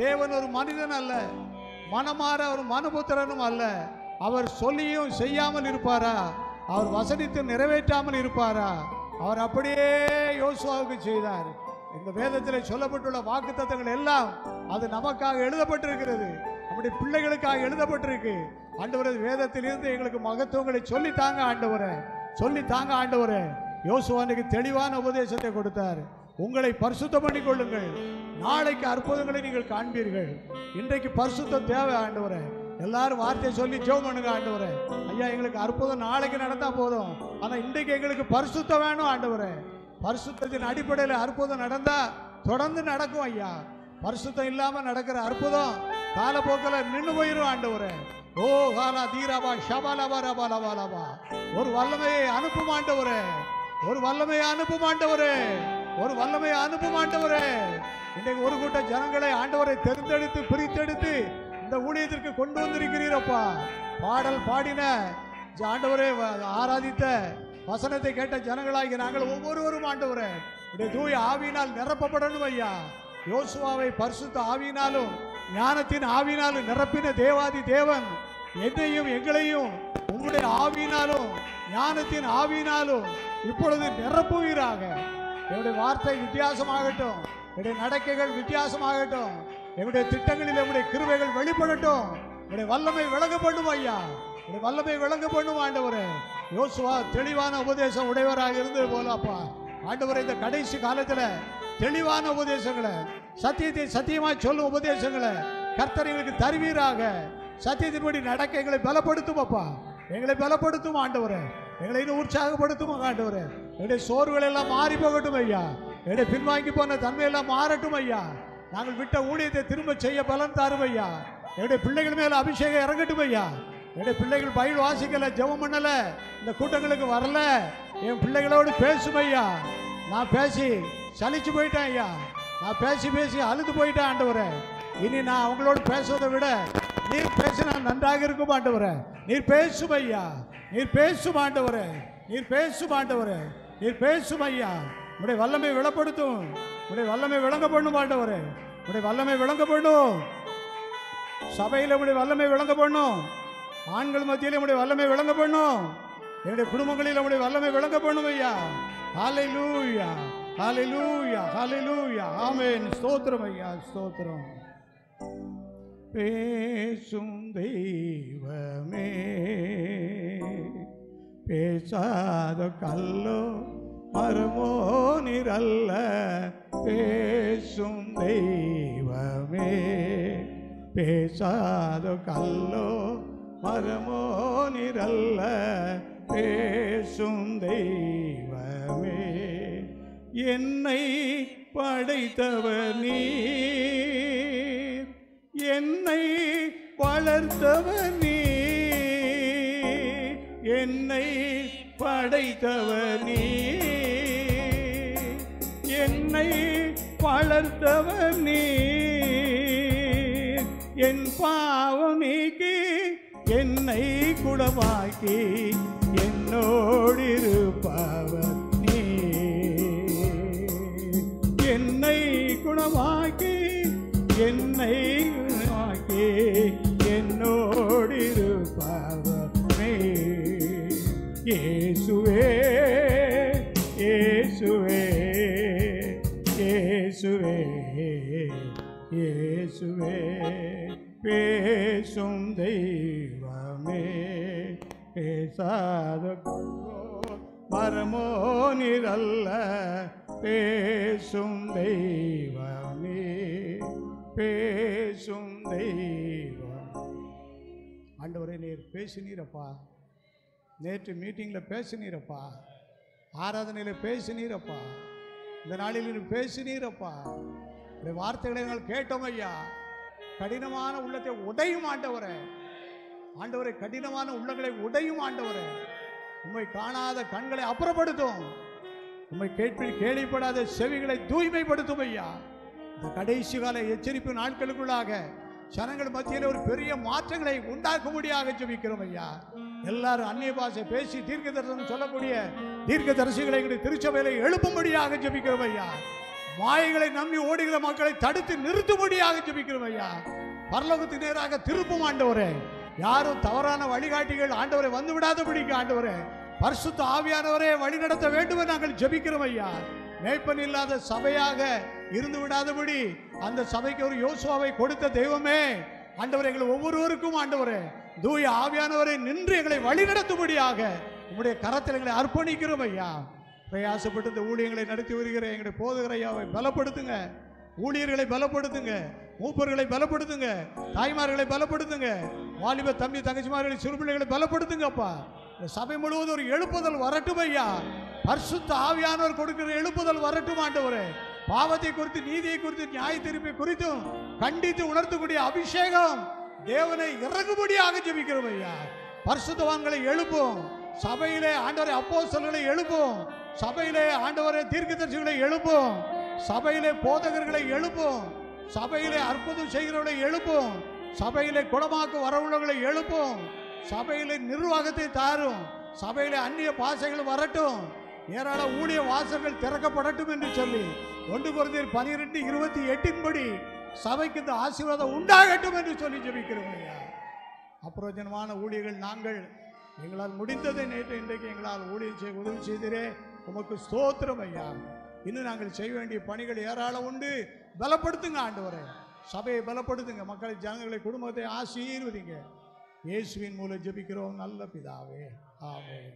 தேவன் ஒரு மனிதன் அல்ல, மனமாற ஒரு மனுபுத்திரனும் அல்ல. அவர் சொல்லியும் செய்யாமல் இருப்பாரா? அவர் வசனித்து நிறைவேற்றாமல் இருப்பாரா? அவர் அப்படியே யோசுவாவுக்கு செய்தார். இந்த வேதத்தில் சொல்லப்பட்டுள்ள வாக்குத்தத்தங்கள் எல்லாம் அது நமக்காக எழுதப்பட்டிருக்கிறது, நம்முடைய பிள்ளைகளுக்காக எழுதப்பட்டிருக்கு. ஆண்டவரே, வேதத்திலிருந்து எங்களுக்கு மகத்துவங்களை சொல்லித்தாங்க ஆண்டவரே. யோசுவானுக்கு தெளிவான உபதேசத்தை கொடுத்தார். உங்களை பரிசுத்தம் பண்ணி கொள்ளுங்கள், நாளைக்கு அற்புதங்களை நீங்கள் காண்பீர்கள். இன்றைக்கு பரிசுத்தம் தேவை ஆண்டவரே. எல்லாரும் வார்த்தையை சொல்லி ஜெபம் பண்ணுங்க ஆண்டவரே. ஐயா, எங்களுக்கு அற்புதம் நாளைக்கு நடந்தா போதும், ஆனால் இன்றைக்கு எங்களுக்கு பரிசுத்தம் வேணும் ஆண்டவரே. பரிசுத்தத்தின் அடிப்படையில் அற்புதம் நடந்தா தொடர்ந்து நடக்கும் ஐயா. பரிசுத்தம் இல்லாம நடக்கிற அற்புதம் காலப்போக்கில் நின்று போயிடும் ஆண்டவரே. ஓ காலா தீராபா ஷபாலபா ரபாலபாலபா. ஒரு வல்லமையை அனுப்பும் ஆண்டவரே. இன்றைக்கு ஒரு கூட்ட ஜனங்களை ஆண்டவரை தேர்ந்தெடுத்து பிரித்தெடுத்து இந்த ஊழியத்திற்கு கொண்டு வந்திருக்கிறீரப்பா. பாடல் பாடின ஆண்டவரே, ஆராதித்த வசனத்தை கேட்ட ஜனங்களாகி நாங்கள் ஒவ்வொருவரும் ஆண்டவரே தூய ஆவியினால் நிரப்பப்படணும் ஐயா. யோசுவாவை பரிசுத்த ஆவியினாலும் ஞானத்தின் ஆவியினாலும் நிரப்பின தேவாதி தேவன் என்னையும் எங்களையும் உங்களுடைய ஆவியினாலும் ஞானத்தின் ஆவியினாலும் இப்பொழுது நிரப்புவீராக. என்னுடைய வார்த்தை வித்தியாசமாகட்டும், என்னுடைய நடக்கைகள் வித்தியாசமாகட்டும், என்னுடைய திட்டங்களில் என்னுடைய கிருபைகள் வெளிப்படட்டும். என்னுடைய வல்லமை விளங்கப்படும் ஐயா, என்னுடைய வல்லமை விளங்கப்படும் ஆண்டவரே. யோசுவா தெளிவான உபதேசம் உடையவராக இருந்தது போலப்பா ஆண்டவரே, இந்த கடைசி காலத்தில் தெளிவான உபதேசங்களை, சத்தியத்தை சத்தியமாய் சொல்லும் உபதேசங்களை கர்த்தர் எங்களுக்கு தருவீராக. சத்தியத்தின்படி நடக்க எங்களை பலப்படுத்தும் அப்பா, எங்களை பலப்படுத்தும் ஆண்டவரே. எங்களை இன்னும் உற்சாகப்படுத்தும் ஆண்டவரே. என்னுடைய சோர்வுகள் எல்லாம் மாறி போகட்டும் ஐயா. என்னுடைய பின்வாங்கி போன தன்மையெல்லாம் மாறட்டும் ஐயா. நாங்கள் விட்ட ஊழியத்தை திரும்ப செய்ய பலன் தரும் ஐயா. என்னுடைய பிள்ளைகள் மேல அபிஷேகம் இறங்கட்டும் ஐயா. என்னுடைய பிள்ளைகள் பயில் வாசிக்கல, ஜெபம் பண்ணல, இந்த கூட்டங்களுக்கு வரல. என் பிள்ளைகளோடு பேசும் ஐயா. நான் பேசி சலிச்சு போயிட்டேன் ஐயா. நான் பேசி பேசி அழுது போயிட்டேன் ஆண்டவரே. இனி நான் அவங்களோடு பேசுவதை விட நீர் பேசினா நன்றாக இருக்கும் ஆண்டவரே. நீர் பேசும் ஐயா, நீர் பேசும் ஆண்டவரே, நீர் பேசும் ஆண்டவரே, நீர் பேசும் ஐயா. உடைய வல்லமை விளப்படுத்தும், உடைய வல்லமை விளங்க பண்ணும் ஆண்டவரே. உடைய வல்லமை விளங்க பண்ணும், சபையில் உடைய வல்லமை விளங்க பண்ணும், ஆண்கள் மத்தியில் உடைய வல்லமை விளங்க பண்ணும், என்னுடைய குடும்பங்களில் உடைய வல்லமை விளங்க பண்ணும் ஐயா. ஹல்லேலூயா, ஹல்லேலூயா, ஹல்லேலூயா, ஆமென். ஸ்தோத்திரம் ஐயா, ஸ்தோத்திரம். பேசும் தெய்வமே, பேசாத கல்லோ மரமோ நிரல்ல. பேசும் தெய்வமே, பேசாத கல்லோ மரமோ நிரல்ல. பேசும் தெய்வமே, என்னை படைத்தவர் நீர், என்னை வளர்த்தவர் நீர், என்னை படைத்தவர் நீர், என்னை வளர்த்தவர் நீர். என் பாவம் நீக்கி என்னை குணமாக்கி என்னோடு இருப்பவர் நீர். என்னை குணமாக்கி என்னை குணமாக்கி என்னோடு இருப்பவர் நீர். இயேசுவே, இயேசுவே, இயேசுவே, இயேசுவே. பேசும் தெய்வமே, பேசாத மரமோ நிரல்ல. பேசும் தெய்வமே, பேசும் தெய்வம். ஆண்டவரே, நீர் பேசினீரப்பா. நேற்று மீட்டிங்கில் பேசினீரப்பா, ஆராதனையில் பேசினீரப்பா, இந்த நாளில் நீர் பேசினீரப்பா. இந்த வார்த்தைகளை நாங்கள் கேட்டோம் ஐயா. கடினமான உள்ளத்தை உடையும் ஆண்டவரே, ஆண்டவரை கடினமான உள்ளங்களை உடையும் ஆண்டவரே. உம்மை காணாத கண்களை அப்புறப்படுத்தும், உம்மை கேள்விப்படாத செவிகளை தூய்மைப்படுத்தும் ஐயா. இந்த கடைசி கால எச்சரிப்பு நாட்களுக்குள்ளாக ஜனங்கள் மத்தியில் ஒரு பெரிய மாற்றங்களை உண்டாக்கும்படியாக ஜெபிக்கிறோம் ஐயா. எல்லாரும் அந்நிய பாஷை பேசி தீர்க்க தரிசனம் சொல்லக்கூடிய தீர்க்க தரிசிகளை திருச்சபையில எழுப்பும்படியாக ஜெபிக்கிறோம் ஐயா. மாயைகளை நம்பி ஓடுகிற மக்களை தடுத்து நிறுத்தும்படியாக ஜெபிக்கிறோம் ஐயா. பரலோகத்துக்கு நேராக திருப்பும் ஆண்டவரே. யாரும் தவறான வழிகாட்டிகள் ஆண்டவரை வந்து விடாதபடிக்கு ஆண்டவரே, பரிசுத்த ஆவியானவரே வழி நடத்த வேண்டும் என்று நாங்கள் ஜெபிக்கிறோம் ஐயா. மேய்ப்பன் இல்லாத சபையாக இருந்து விடாதபடி அந்த சபைக்கு ஒரு யோசுவாவை கொடுத்த தெய்வமே ஆண்டவரே, எங்களை ஒவ்வொருவருக்கும் ஆண்டவரே தூய ஆவியானவரை நின்று எங்களை வழி நடத்தும்படியாக உங்களுடைய கரத்தில் எங்களை அர்ப்பணிக்கிறோம் ஐயா. பிரயாசப்பட்டு இந்த ஊழியங்களை நடத்தி வருகிற எங்களுடைய போதகர் ஐயாவை பலப்படுத்துங்க, ஊழியர்களை பலப்படுத்துங்க, மூப்பர்களை பலப்படுத்துங்க, தாய்மார்களை பலப்படுத்துங்க, வாலிப தம்பி தங்கச்சிமார்களை சிறுபிள்ளைகளை பலப்படுத்துங்கப்பா. இந்த சபை முழுவதும் ஒரு எழுப்புதல் வரட்டும் ஐயா. பரிசுத்த ஆவியானவர் கொடுக்கிற எழுப்புதல் வரட்டும் ஆண்டவரே. பாவத்தை குறித்து, நீதியை குறித்து, நியாய தீர்ப்பை குறித்தும் கண்டித்து உணர்த்தக்கூடிய அபிஷேகம் தேவனை இறங்கும்படியாக ஜெபிக்கிறோம் ஐயா. பரிசுத்தவான்களை எழுப்பும், சபையிலே ஆண்டவரை அப்போஸ்தலர்களை எழுப்பும், சபையிலே ஆண்டவரை தீர்க்கதரிசிகளை எழுப்பும், சபையிலே போதகர்களை எழுப்பும், சபையிலே அற்புதம் செய்கிறவர்களை எழுப்பும், சபையிலே குணமாக்க வரவுள்ளவர்களை எழுப்பும், சபையிலே நிர்வாகத்தை தாரும், சபையிலே அந்நிய பாசைகள் வரட்டும், ஏராள ஊழிய வாசல்கள் திறக்கப்படட்டும் என்று சொல்லி 1 கொரிந்தியர் 12:28 படி சபைக்கு இந்த ஆசீர்வாதம் உண்டாகட்டும் என்று சொல்லி ஜெபிக்கிறோம் ஐயா. அப்பிரயோஜனமான ஊழியர்கள் நாங்கள், எங்களால் முடிந்ததை நேற்று இன்றைக்கு எங்களால் ஊழியம் செய்ய உதவி செய்தீரே, உமக்கு ஸ்தோத்திரம் ஐயா. இன்னும் நாங்கள் செய்ய வேண்டிய பணிகள் ஏராளம் உண்டு. பலப்படுத்துங்க ஆண்டவரே, சபையை பலப்படுத்துங்க, மக்களை, ஜனங்களை, குடும்பத்தை ஆசீர்வதிங்க. இயேசுவின் மூலம் ஜெபிக்கிறோம் நல்ல பிதாவே, ஆமென்.